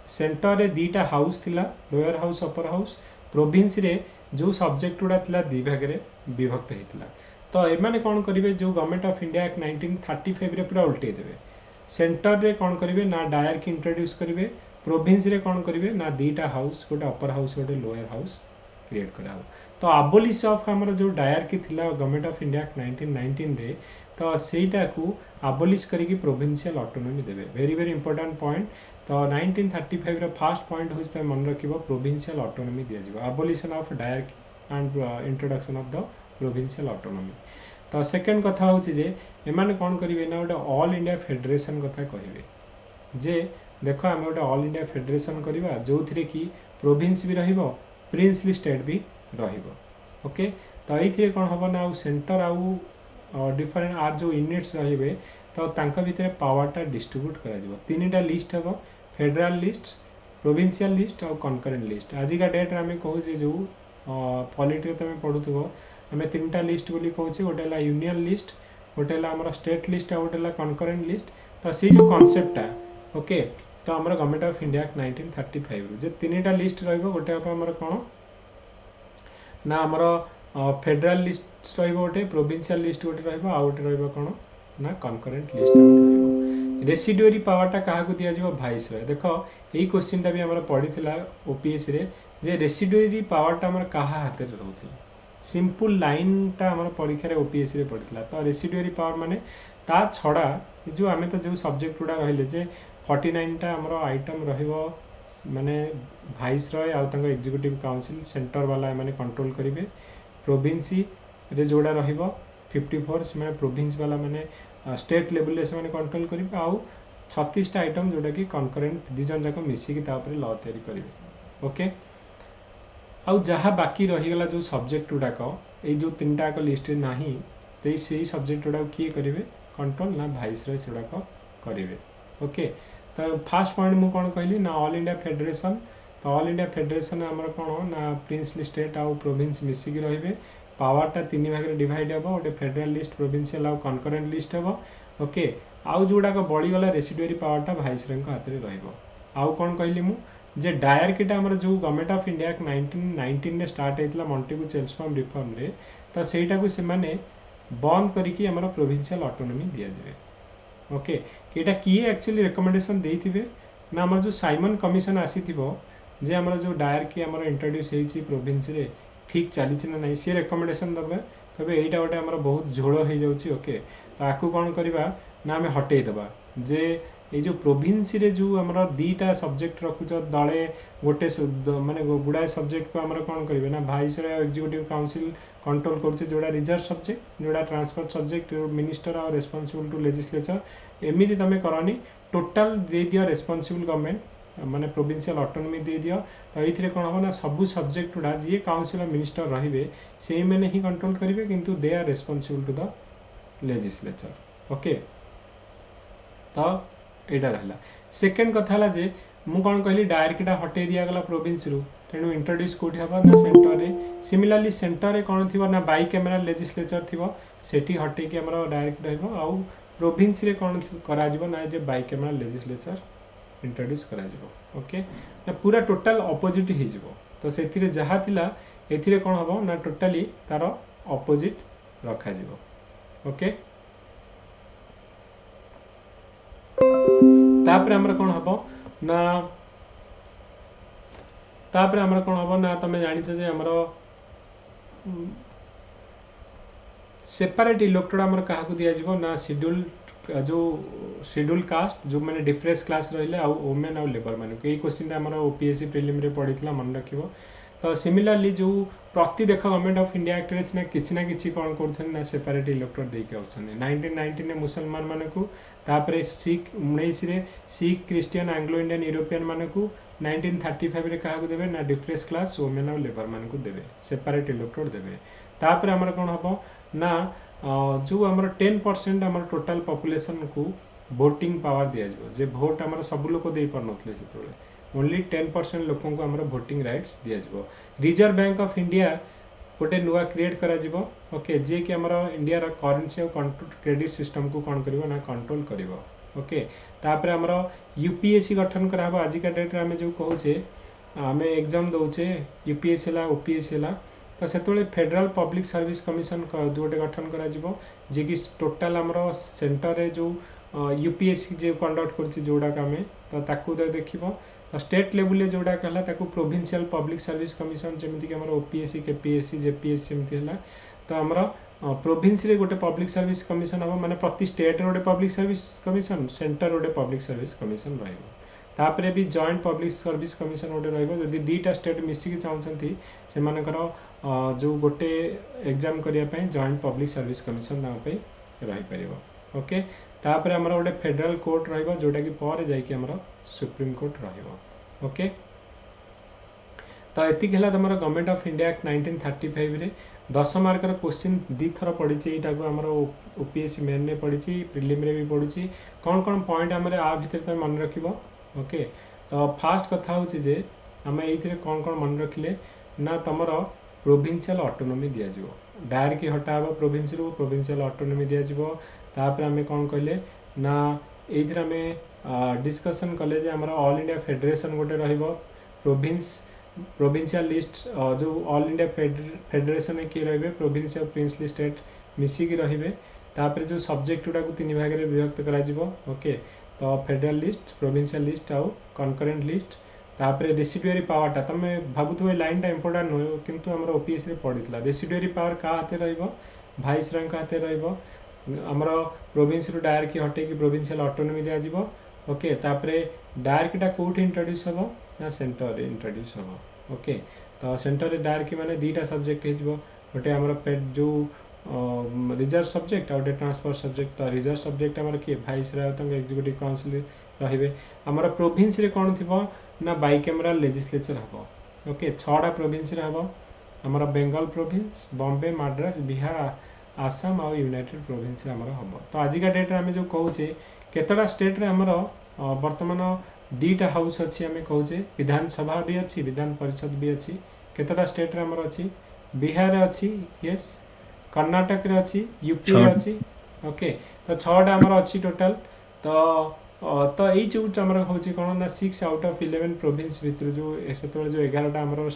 सेंटर रे दीटा हाउस थिला lower house upper house province रे जो सब्जेक्ट गुड़ा थिला दी भाग रे विभक्त होता तो एमाने कौन करेंगे जो गवर्नमेंट ऑफ इंडिया एक्ट 1935 रे पूरा उल्टे देवे सेंटर रे कौन करेंगे ना डायरकी इंट्रोड्यूस करेंगे प्रोविंस रे कौन करेंगे ना दीटा हाउस गोटे अपर हाउस गोटे लोअर हाउस क्रिएट करा तो आबोलिश ऑफ आमर जो डायरकी थिला गवर्नमेंट ऑफ इंडिया एक्ट 1919 रे तो सेटा को आबोलिश करिकी प्रोविंशियल ऑटोनॉमी देवे वेरी वेरी इंपोर्टेंट पॉइंट तो 1935 रो फर्स्ट पॉइंट होइस त मन रखिबो प्रोविंशियल ऑटोनॉमी दिया जिवो abolition of dyarchy and introduction of the provincial autonomy तो सेकंड कथा होची जे एमाने कोन करिवे ना गोटे ऑल इंडिया फेडरेशन कथा कहिवे जे देखो आम गोटे ऑल इंडिया फेडरेशन करवा जो थी कि प्रोविंस भी रहिबो प्रिंसली स्टेट भी रहिबो ओके तो ये कौन हम ना सेंटर आउ डिफरेंट आर जो यूनिट्स रहिबे तो तांका भितर पावरटा डिस्ट्रीब्यूट करा 3टा लिस्ट हम फेडरल लिस्ट प्रोविंशियल लिस्ट और कनकरेंट लिस्ट आजिका डेट आम कहूँ जो पॉलिटी तुम पढ़ुव आम 3टा लिस्ट बोली कहूँ गोटे यूनियन लिस्ट गोटे आमर स्टेट लिस्ट और गोटे कनकरेंट लिस्ट तो सी जो कॉन्सेप्टा ओके तो आमर गवर्नमेंट ऑफ इंडिया 1935 जो 3टा लिस्ट रहिबो गोटे आमर कौन ना आमर फेडरल लिस्ट रहिबो गोटे प्रोविंशियल लिस्ट गोटे रहिबो आ गोटे रहिबो कौन ना कनकरेंट लिस्ट रहिबो रेसिडुअरी पावरटा काहाकू दिया जिवो भाइस रहे देखो यही क्वेश्चनटा भी आमर पढ़िथिला ओपीएस रे जे रेसिडुअरी पावरटा आमर काहा हाथ रे रहउथिला सिंपल लाइनटा आमर परीक्षा रे ओपीएस रे पढ़िथिला तो रेसिडुअरी पावर माने ता छड़ा जो आम तो जो सब्जेक्ट गुड़ा रहिले जे 49टा आमर आइटम रहिबो माने भाइस रहे आउ तांको एग्जीक्यूटिव काउंसिल सेंटर वाला माने कंट्रोल करिवे प्रोविंसी रे जोड़ा रहिबो 54 से माने प्रोविंस वाला माने स्टेट लेवल रे से माने कंट्रोल करिवे आउ 36टा आइटम जोटा कि कनकरेंट दिजन जाको मिसी कि तापर लॉ तयारी करिवे ओके आउ जहाँ बाकी रहीगला जो सब्जेक्ट गुड़ाक ये जो 3टा लिस्ट नाही तो से सब्जेक्ट गुड़ा किए करेंगे कंट्रोल ना भाइस रहे से करेंगे ओके तो फास्ट पॉइंट मुझे कौन कहली ना ऑल इंडिया फेडरेशन तो ऑल इंडिया फेडरेशन आमर कौन ना प्रिंसली स्टेट आउ प्रोविंस मिसिकी रे पावरटा 3 भाग डिवाइड हे गोटे फेडरल लिस्ट प्रोविंशियल आउ कनकरेंट लिस्ट हे ओके आउ जोड़ाक बड़ीगला रेसिडुअरी पावरटा भाइस हाथ में रहा कौन कहली मुझे डायरकीटा आमर जो गवर्नमेंट ऑफ इंडिया 1919 स्टार्ट होता मॉन्टेगू चेल्सकम रिफॉर्म रे तो सेटा से बंद करिकी आमर प्रोविंशियल ऑटोनॉमी दिया जाए ओके यहाँ किए एक्चुअली रिकमेंडेशन देथिबे ना आमर जो साइमन कमिशन आसीथिबो जे आमर जो डायरकी आमर इंट्रोड्यूस होईची प्रोविंस रे ठीक चली ना नहीं सी रिकमेंडेशन देवे कहे यहीटा गोटे आमर बहुत झोल हो जाऊँगी ओके तो आपको कौन करवा ना आम हटेदेवा जे ये जो प्रोभिन्स रे जो आमर दीटा सब्जेक्ट रखुच दले गोटे माने गुड़ाए सब्जेक्ट को आमर कौन करेंगे ना भाइसरय एग्जीक्यूटिव काउंसिल कंट्रोल करुचे जोड़ा रिजर्व सब्जेक्ट जोड़ा transfer subject minister are responsible to legislature एमती तुम करनी टोटाल दे दियो रेस्पॉन्सिबल गवर्नमेंट माने प्रोविंशियल ऑटोनॉमी दे दियो तो ये कौन हम ना सबू सब्जेक्ट गुड़ा जी काउंसिल मिनिस्टर रे से मैंने ही कंट्रोल करेंगे किंतु they are responsible to the legislature okay तो यहाँ रहा सेकेंड कथा जे मु कौन कहली डायरेक्टा हटे दिगला प्रोविंस रु तेणु इंट्रोड्यूस कौटी हम ना सेंटर रे सिमिलरली सेंटर रे कौन थी ना बाई कैमेरा लेजिस्लेचर थी सेठी हटे कि आम डायरेक्ट रहा प्रोविंस रे कौन करा ना J by camera legislature introduce करा ओके ना पूरा टोटाल अपोजिट हो तो से जहाँ थिला एथिरे कौन हम ना टोटाली तार अपोजिट रखा ओके तापर हमर कौन हम ना तापर हमर कौन हम ना तुम जानिछ जे हमर सेपरेट इलेक्टोड हमर काहा को दिया जिवो ना शेड्यूल जो शेड्यूल कास्ट जो मैंने डिफरेंस क्लास रहिले आ वुमेन आ लेबर मान को क्वेश्चन हमर ओपीएससी प्रीलिम रे पड़ीला मन रखिबो तो सिमिलरली जो प्रति देख गवर्नमेंट ऑफ इंडिया एक्ट रे ना किछि कौन करछन ना सेपरेट इलेक्टोड देके आछन 1919 ने मुसलमान मान को तापरे सिख 19 रे Sikh Christian Anglo Indian European मान को 1935 रे कहा को देबे ना डिफरेंस क्लास वुमेन और लेबर मान को देबे सेपरेट इलेक्टोड देबे तापरे हमर कोन हबो ना जो हमर 10% हमर टोटल पॉपुलेशन को वोटिंग पावर दिया जिवो जे वोट हमर सब लोक देई पर नथले सेतोले ओनली 10% लोकों को हमर वोटिंग राइट्स दिया जिवो रिजर्व बैंक ऑफ इंडिया गोटे नुआ क्रिएट करा जिवो ओके जे कि हमर इंडिया रा करेंसी और क्रेडिट सिस्टम को कौन करिवो ना कंट्रोल करिवो ओके तापर हमर यूपीएससी गठन करा आज का डेट रे हमें जो कहूचे आम एग्जाम दौचे यूपीएससी है ओपीएससी है तो से फेडरल पब्लिक सर्विस कमिशन गोटे गठन करा जिवो जे कि टोटाल हमर सेंटर रे जो यूपीएससी जो कंडक्ट कर जोड़ाक आम तो ताकू देखिबो तो स्टेट लेवल जोड़ा कहला ताकू प्रोविंशियल पब्लिक सर्विस कमिशन जमीती कि हमर ओपीएससी केपीएससी जेपीएससी एमती है तो हमर प्रोविंस रे गोटे पब्लिक सर्विस कमिशन हम माने प्रति स्टेट रे गोटे पब्लिक सर्विस कमिशन सेंटर गोटे पब्लिक सर्विस कमिशन रहइबो तापरे भी जॉइंट पब्लिक सर्विस कमिशन गोटे रहइबो जदि दीटा स्टेट मिसिक चाहछंती से मानकर जो गोटे एग्जाम करिया पय जॉइंट पब्लिक सर्विस कमिशन ना पय रहि परिबो ओके तापरे हमर गोटे फेडरल कोर्ट रहइबो जोटा कि पर जाय कि हमर सुप्रीम कोर्ट रहइबो ओके तो एति हला तमर गवर्नमेंट ऑफ इंडिया एक्ट 1935 रे 10 मार्कर क्वेश्चन दी थर पड़ी एटा को हमर ओपीएससी मेन ने पड़ी प्रीलिम रे भी पड़ी कौन कौन पॉइंट हमरे आ भीतर पे मन रखिबो ओके तो फास्ट कथा होची जे हम एइथिरे कौन कौन मन रखिले ना तमर प्रोविंशियल ऑटोनॉमी दिया जिवो डायरेक्ट हटाबो प्रोविंस रो प्रोविंशियल ऑटोनॉमी दिया जिवो तापर हमें कौन कहले ना एइथिरे हमें डिस्कशन कले जे हमर ऑल इंडिया फेडरेशन गोटे रहइबो प्रोविंशियल लिस्ट जो ऑल इंडिया फेडरेशन में किए रहिबे प्रोविंस और प्रिंसली स्टेट मिसिकी रहिबे तापर जो सब्जेक्ट गुडा को तीन भाग में विभक्त करा जिवो ओके तो फेडरल लिस्ट प्रोविंशियल लिस्ट आउ कनकरेंट लिस्ट तापर रेसिडुअरी पावर टा तमे भाबुथो लाइन टा इंपोर्टेंट नो किंतु हमर ओपीएससी रे पडितला रेसिडुअरी पावर का हाते रहइबो भाइस रैंक हाते रहइबो हमर प्रोविंस रो डायरेक्ट हटे कि प्रोविंशियल ऑटोनॉमी दिया जिवो ओके तापर डायरेक्ट कोठी इंट्रोड्यूस हबो ना सेंटर रे इंट्रोड्यूस हबो ओके तो सेंटर रे डायरेक्ट माने दीटा सब्जेक्ट हेजिबो गोटे हमर पेड जो रिजर्व सब्जेक्ट और ट्रांसफर सब्जेक्ट तो रिजर्व सब्जेक्ट हमर के भाइस रायतंग एग्जीक्यूटिव काउंसिल रहिबे हमर प्रोविंस रे कोन थिबो ना बाई कैमरा लेजिस्लेचर हबो ओके 6टा प्रोविंस रे हबो हमर बेंगल प्रोविंस बॉम्बे मद्रास बिहार आसाम और यूनाइटेड प्रोविंस रे हमर हबो तो आज का डेट रे हम जो कहूचे केतरा स्टेट रे हमर वर्तमान दीटा हाउस अच्छी आम कहूचे विधानसभा भी अच्छी विधान परिषद भी अच्छी केतटा स्टेट रे हमर अच्छी बिहार अच्छी यस कर्नाटक रे अच्छी यूपी रे अच्छी ओके तो 6टा हमर अच्छी टोटल तो यही जो हमर होची कोन ना 6 आउट ऑफ 11 प्रोविंस भितर जो सेतोले जो 11टा हमर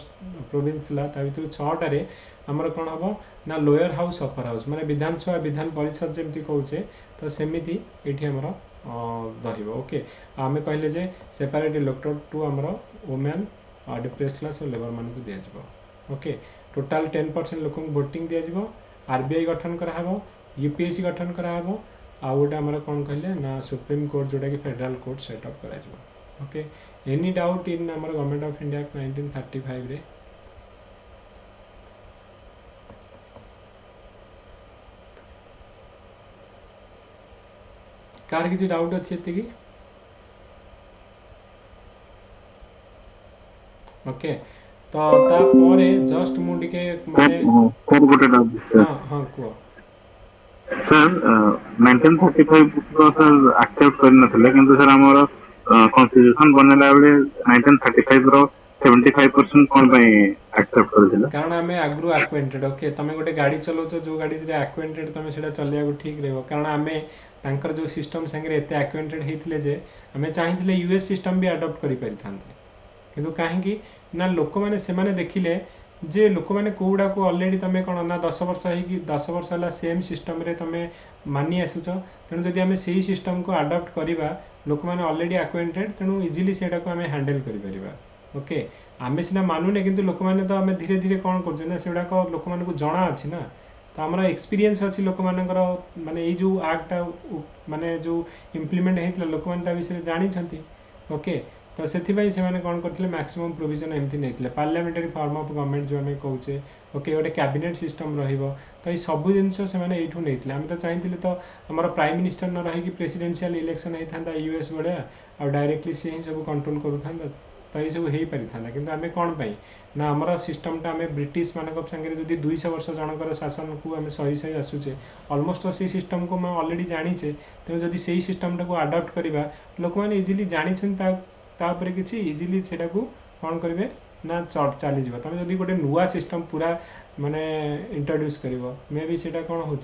प्रोविंस थिला ता भितर 6टा रे हमर कोन हबो ना लोअर हाउस अपर हाउस माने विधानसभा विधान परिषद जेमती कहूचे तो सेमिति एठी हमर रहिबो ओके आमे कहले जे सेपरेट इलेक्टोड टू हमर वुमेन डिप्रेस्ड क्लास और लेबर मान को दिया जिवो ओके टोटल 10% लोक को वोटिंग दिया जिवो आरबीआई गठन कराहब, यूपीएससी गठन कराहब, आउ गोटे आमर कौन कहले ना सुप्रीम कोर्ट जोटा कि फेडराल कोर्ट सेटअप करा। ओके, एनी डाउट इन आमर गवर्नमेंट ऑफ इंडिया 1935 रे? कार किसी डाउट अच्छी एति की? ओके, तो तापरे जस्ट मु टिके माने सर गोटे डाउट सर। हाँ हाँ कुह सर 1935 को सर एक्सेप्ट कर नथिले किंतु सर हमर कॉन्स्टिट्यूशन बनेला बेले 1935 रो 75% कोन पे एक्सेप्ट करथिले? कारण आमे आगु एक्वेंटेड। ओके, तमे गोटे गाड़ी चलाउछ जो गाड़ी रे एक्वेंटेड तमे सेटा चलिया ठीक रहबो, कारण आमे तांकर जो सिस्टम संगे एते एक्वेंटेड हेथिले जे आमे चाहिथिले यूएस सिस्टम भी अडॉप्ट करि परिथांते, किंतु काहेकि ना लोक माने से माने देखिले जे लोक मैंने कौड़ा को ऑलरेडी तुम कौन ना 10 वर्ष है 10 वर्ष है सेम सिस्टम रे तुम मानि आसुच, तेणु जदि आम से सिस्टम को अडॉप्ट करवा लोक मैंने ऑलरेडी एक्वेंटेड, तेणु इजिली से हैंडल कर। ओके, आम सीना मानुने किंतु लोक मैंने तो आम धीरे धीरे कौन कर ना सेगुड़ाक लोक मानक जना अच्छी ना, तो आमर एक्सपीरियंस अच्छी लोक मानकर माने ये जो एक्टा माने जो इम्प्लीमेंट होता लोक मैंने विषय जानी। ओके, तो से कौन करते मैक्सिमम प्रोविजन एमती नहीं पार्लियामेंटारी फॉर्म ऑफ गवर्नमेंट जो आम कहे। ओके, गोटे कैबिनेट सिस्टम रहिबो, तो ये सब जिनस से यू नहीं आम तो चाहिए तो आमर प्राइम मिनिस्टर न रही प्रेसिडेंशियल इलेक्शन होता यूएस भाया आ डायरेक्टली सी ही सब कंट्रोल करूँ, तो ये सब हो पारि था। कि आम कौन पाई ना आमर सिस्टमटा आम ब्रिटिश मान सागर जब 200 वर्ष जनकर शासन को आम सही सही आसूचे अलमोस्ट से सिस्टम को मैं ऑलरेडी जानीचे, तेणु जदि से सिस्टमटा को अडॉप्ट करवा लोक मैंने इजिली जानी तापर किसी इजिली सेटा को कौन करेंगे ना चली जाव। तुम जब गोटे नुआ सिस्टम पूरा माने इंट्रोड्यूस कर मे बी सेटा कौन हो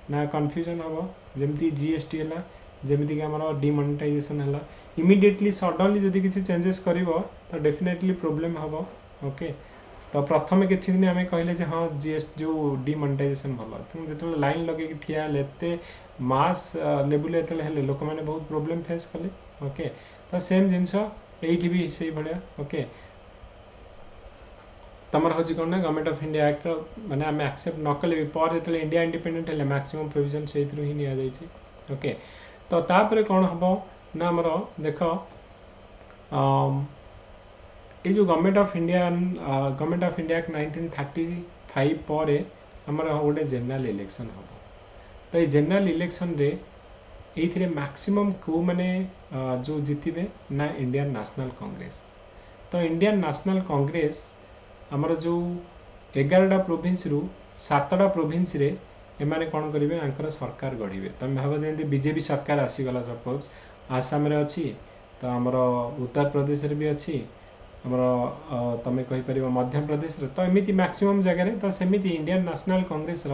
ना कन्फ्यूजन हम, जमती जीएसटी है जमीक आम डिमोनेटाइजेशन है इमिडिएटली सडनली जदि किसी चेंजेस कर तो डेफिनेटली प्रोब्लेम हम। ओके, तो प्रथम किसी दिन आम कहले हाँ जीएस जो डिमोनेटाइजेशन भल, तुम जो लाइन लगे ठिया एत मास लेवल जो लोक मैंने बहुत प्रोब्लेम फेस कले। ओके, तो सेम जिनस ये भी से भाया। ओके, तमर हूँ कौन ना गवर्नमेंट ऑफ इंडिया एक्ट माने आम एक्सेप्ट न कले भी पर जो इंडिया इंडिपेंडेंट है मैक्सिमम प्रोविजन से ही नि जाइए। ओके, तो तापर कौन हम ना आमर देख ये जो गवर्नमेंट ऑफ इंडिया एक्ट 1935 पर आमर गोटे जनरल इलेक्शन हम, तो ये जनरल इलेक्शन रे ये मैक्सिमम को माने जो जीतबे ना इंडियन नेशनल कांग्रेस। तो इंडियन नेशनल कांग्रेस आमर जो 11टा प्रोविंस रु 7टा प्रोविंस रे एमाने कौन करेंगे आंकर सरकार गढ़े। तुम भाव जमी बीजेपी सरकार आसीगला सपोज आसाम रे अच्छी, तो आमर उत्तर प्रदेश रे भी अच्छी, आमर तुम कहीपर मध्य प्रदेश रे, तो एमती मैक्सिमम जगह। तो सेमती इंडियन नेशनल कांग्रेस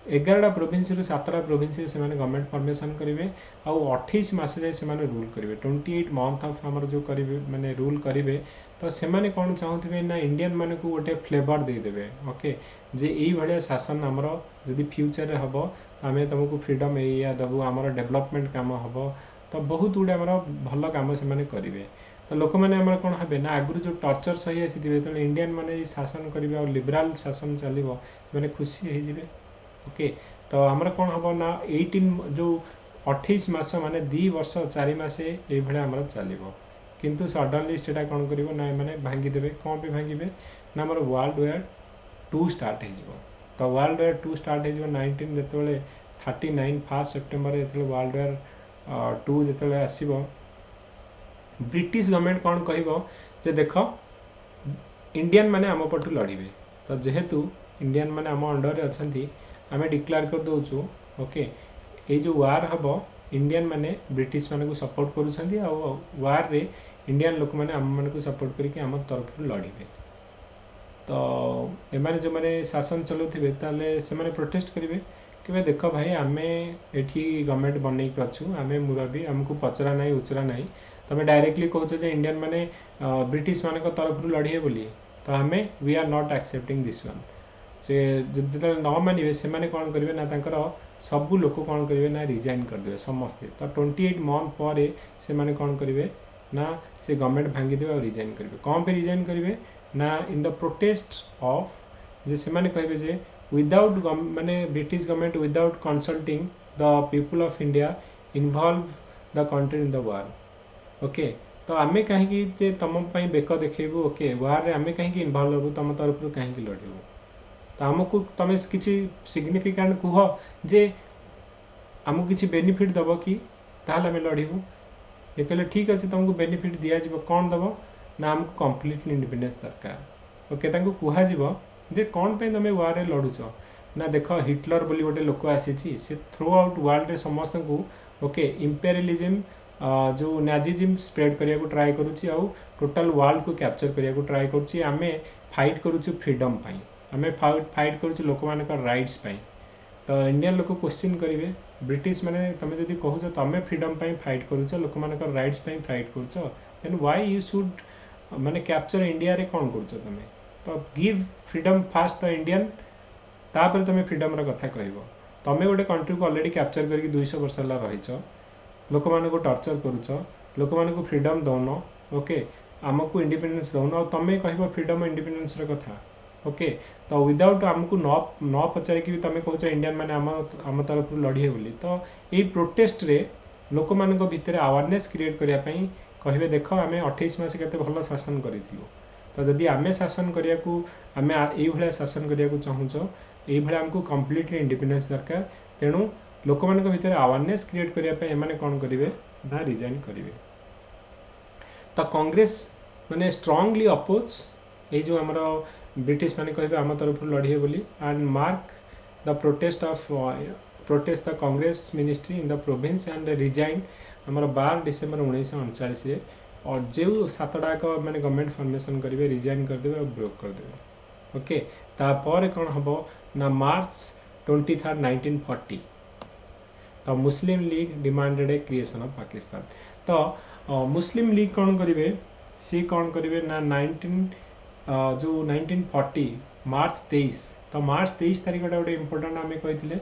11टा प्रोविंस रु 7टा प्रोविंस से गवर्नमेंट फॉर्मेशन करेंगे आउ 28 मास जाए से रूल करेंगे 28 मंथ ऑफ आमर जो करेंगे माने रूल करेंगे। तो से कौन चाहूबे ना इंडियन मान को गोटे फ्लेवर देदेवे। ओके, जे यही भाया शासन आमर जदि फ्यूचर हम तो आम तुमको फ्रीडम या देवु आमर डेवलपमेंट काम हम, तो बहुत गुड़े आमर भल कम से करेंगे। तो लोक मैंने आमर कौन हे ना आगु जो टर्चर सही आसी तो इंडियन माने शासन करेंगे और लिबराल शासन चलो से खुशी हो। ओके, तो आमर कौन हम ना 18 जो 28 मास माने 2 वर्ष 4 मासे ये भाया आमर चलो, किंतु सडनली सेटा कौन कर ना मैंने भांगीदेवे। कौन पे भांगे ना आमर वर्ल्ड वार 2 स्टार्ट हो। तो वर्ल्ड वार 2 स्टार्ट हो 1939 1 सेप्टेम्बर जो वर्ल्ड वार 2 जो आसो ब्रिटिश गवर्नमेंट कौन कह देख इंडियन माने आम पटू लड़े। तो जेहेतु इंडियन माने आम अंडर अच्छा आम डिक्लेयर कर दौचु। ओके, ये जो वार हम इंडियन माने ब्रिटिश मान को सपोर्ट करुँच वार रे इंडियन लोक मैंने आम मान को सपोर्ट करके आम तरफ लड़े। तो एमाने जो मैंने शासन चलाउथिबे ताले से माने प्रोटेस्ट करेंगे कि भाई देख भाई आम एठी गवर्नमेंट बनई अच्छु आम मुरबी आमको पचरा ना उचरा ना, तुम डायरेक्टली कहे इंडियन माने ब्रिटिश मान तरफ लड़े बोली, तो आम we are not excepting this one. से जो न मानवे से कौन करेंगे ना तांकर सबू लोक कौन करेंगे ना रिजाइन करदे समस्ते। तो 28 मंथ पर से कौन करेंगे ना से गवर्नमेंट भांगीदेवे और रिजाइन करेंगे। कौन पे रिजाइन करेंगे ना इन द प्रोटेस्ट ऑफ जे से कहे जे विदाउट माने British government without consulting the people of India involve the country in the war okay तो आमे कहीं जे तुम बेक देखू ओके वार रे आमे कहीं इन्वॉल्व हेबू तुम तरफ कहीं लड़ू तो आमको तुम किसी सिग्निफिकेंट कह जे आमको किसी बेनिफिट दब कि ताहले आमे लड़ू ये कहले ठीक अच्छे तुमको बेनिफिट दि जाव कौन दब ना आमको कम्प्लीटली इंडिपेंडेंस दरकार ओके कह जे कौन पे तुम वार रे लड़ुच ना देख हिटलर बोली गोटे लोक आसी से थ्रू आउट वर्ल्ड रे समस्त को ओके इंपेरियलिज्म जो नाजिज्म स्प्रेड करने को ट्राए करुच्ची आउ टोटल वर्ल्ड को कैप्चर करने को ट्राए करुच्ची आमे फाइट करुच्चु फ्रीडम पाई आमे फाइट करुच्चु लोक मानक राइट्स पाई तो इंडियन लोक क्वेश्चन करेंगे ब्रिटिश माने तुम जदि कहूच तुम फ्रीडम पाई फाइट करुच लोक मानक राइट्स पाई फाइट करुच देन व्हाई यू शुड माने कैप्चर इंडिया रे कौन करुच तुम तो give freedom fast the Indian तापर तुम फ्रीडम रो कथा कहबो तुम गोटे कंट्री को ऑलरेडी कैप्चर करके 200 वर्ष ला रहिछ लोक मानको टॉर्चर करुच लोक मानको फ्रीडम दौन ओके आमको इंडिपेंडेंस दौन और तुम कहबो फ्रीडम इंडिपेंडेंस रो कथा ओके तो विदाउट आमको न पचार कि तुम कौच इंडियन माने आम तरफ लड़ी बोली तो ये प्रोटेस्ट रे लोक मानक भितर अवेयरनेस क्रिएट करने कहे देख आम 28 मास के भल शासन करूँ तो जदि आम शासन करने को आम ये शासन करने को चाहूच ये आमको कम्प्लीटली इंडिपेंडेंस दरकार तेणु लोक मानक भितर अवेयरनेस क्रिएट करने कौन करेंगे ना रिजाइन करेंगे तो कांग्रेस माने स्ट्रांगली अपोज ये जो आमर ब्रिटिश माने कहे आम तरफ लड़े बोली and mark the protest the Congress ministry in the province and resign आमर 12 डिसेम्बर 1939 और जो 7टाक माने गवर्नमेंट फॉर्मेशन करेंगे रिजाइन करदे और ब्रेक करदे ओके तापर कौन हम ना मार्च 23 1940 तो Muslim League demanded a creation of Pakistan तो मुस्लिम लीग कौन करेंगे सी कौन करेंगे ना 19 जो 1940 मार्च 23 तो मार्च 23 तारीख गोटे इम्पोर्टाट आम कही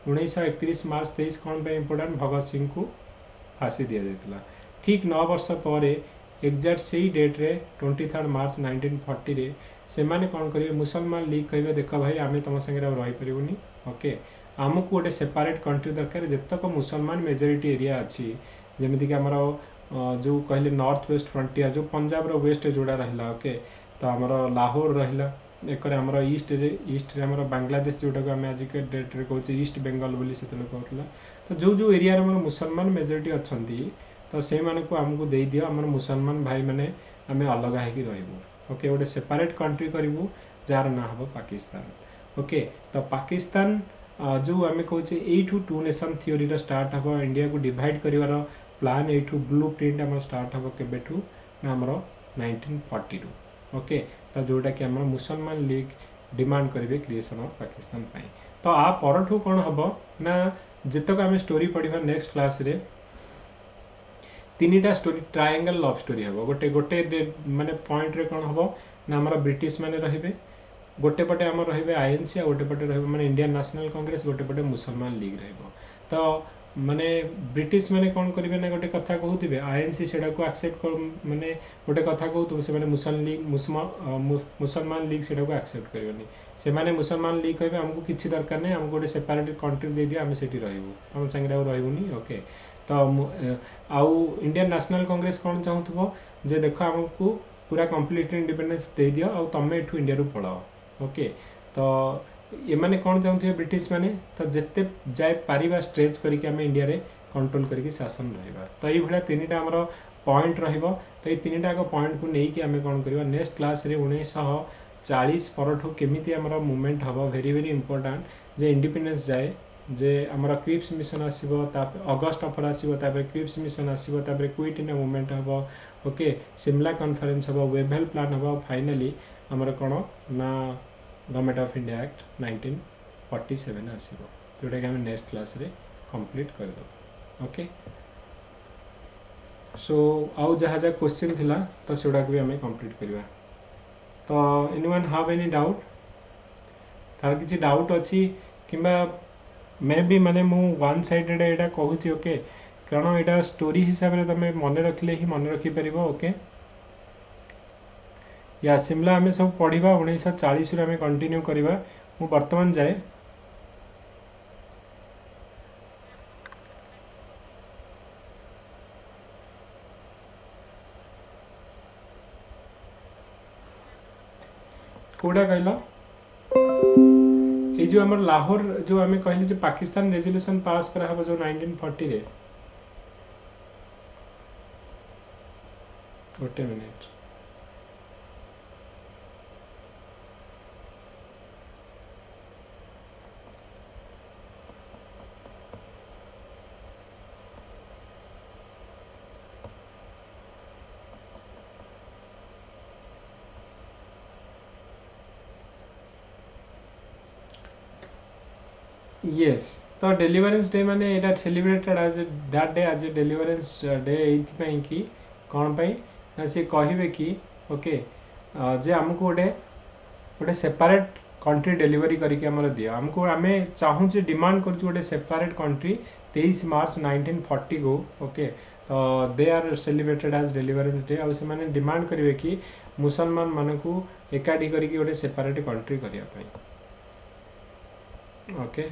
1931 मार्च 23 कौन पे इम्पोर्टाट भगत सिंह को फांसी दि जाता ठीक 9 वर्ष पर एग्जाक्ट से ही डेट रे 23 मार्च 1940 रे से माने कौन करेंगे मुसलमान लीग कहे देख भाई आम तुम सागे रही पारूनी ओके आमको गोटे सेपरेट कंट्री दरकार जितक मुसलमान मेजोरिटी एरिया अच्छी जमीक आमर जो कहले नॉर्थ वेस्ट फ्रंटियर जो पंजाब रो वेस्ट जोड़ा रहा ओके तो आमर लाहौर रहा एक आमर ईस्ट रे आमर बांग्लादेश जोटा को आम आज के डेट रे कहूँ ईस्ट बेंगल बोली से कहला तो जो एरिया रे मुसलमान मेजोरिटी अच्छा तो से मानक आमको दे दियो आमर मुसलमान भाई माने आम अलग होगी रहबू ओके गोटे सेपरेट कंट्री करूँ जार ना हम पाकिस्तान ओके तो पाकिस्तान जो आम कहे यू टू नेशन थ्योरी स्टार्ट हम इंडिया को डिवाइड कर प्लान यू ब्लू प्रिंट आम स्टार्ट हम केबेठू ना आमर 1940 ओके तो जोटा कि आम मुसलमान लीग डिमांड करेंगे क्रिएशन ऑफ पाकिस्तान पाई तो आ परठू कौन हम ना जितक आम स्टोरी पढ़ा नेक्स्ट क्लास रे 3टा स्टोरी ट्रायंगल लव स्टोरी हम गोटे गोटे माने पॉइंट रे कौन हम ना आम ब्रिटिश माने रहिबे गोटे पटे आम रहिबे आईएनसी आ गोटे पटे रहिबे माने इंडियन नेशनल कांग्रेस गोटे पटे मुसलमान लीग रहइबो तो माने ब्रिटिश माने कौन करेंगे ना गोटे कथा कहते आईएनसी से एक्सेप्ट कर माने गोटे कथा कहते से मुसलमान लीग से एक्सेप्ट करेंगे से माने मुसलमान लीग कहे आमको किसी दरकार नहीं आमको गोटे सेपरेट कंट्री दे दिया आम से रही तुम सागे रही ओके तो आउ इंडियन नेशनल कांग्रेस कौन चाहूब जे देख आमको पूरा कम्प्लीटली इंडिपेंडेंस दे दियो आ तुम एठू इंडिया रू पलाओ ओके तो ये माने कौन चाहते ब्रिटिश माने तो जिते जाए पारिबा स्ट्रेच करके आम इंडिया रे कंट्रोल करके शासन रहा तो ये भाया 3टा आमर पॉइंट रहिबो तो ये 3टा पॉइंट को लेकिन आम कौन करवा नेक्स्ट क्लास रे 1940 परठू केमिति आमर मूवमेंट हम वेरी वेरी इंपोर्टाट जे इंडिपेंडेंस जाए जे आमर क्रिप्स मिशन आसीबो अगस्ट ऑफर आसीबो तापर क्रिप्स मिशन आसीबो तापर क्विट इंडिया मूवमेंट हम ओके सिमला कॉन्फ्रेंस हम वेबल प्लान हम फाइनली आमर कौन ना गवर्नमेंट ऑफ इंडिया एक्ट 1947 आसीबो जोटा कि आम नेक्स्ट क्लास रे कंप्लीट कर दो ओके सो आउ जहाँ जहाँ क्वेश्चन थिला तो सेटा भी आम कंप्लीट करवा तो एनीवन हैव एनी डाउट तार किसी डाउट अच्छी किंबा मे भी माने मु वन साइडेड एटा कहूची ओके कारण एटा स्टोरी हिसाब रे तमे मन रखले ही मन रखी परिबो ओके या शिमला आम सब पढ़ा 1940 आम कंटिन्यू करवा ମୁଁ ବର୍ତ୍ତମାନ ଯାଏ କୋଉଟା କହିଲ এই जो हमर लाहौर जो आमे कहले जे पाकिस्तान रेजोल्यूशन पास करा हबो जो 1940 रे गोटे मिनिट yes तो डेलिवरेंस डे माने एटा celebrated as that day as a deliverance day एथि पई कि कोन पई ना से कहिबे कि ओके जे हमको गोटे सेपरेट कंट्री डेलीवरी करके हमर दिया हमको आमे चाहू जे डिमांड कर गोटे सेपरेट कंट्री 23 मार्च 1940 को ओके तो they are celebrated as deliverance day आ से माने डिमांड करिवे कि मुसलमान मानकू एकाठी करके गोटे सेपरेट कंट्री करिया पई ओके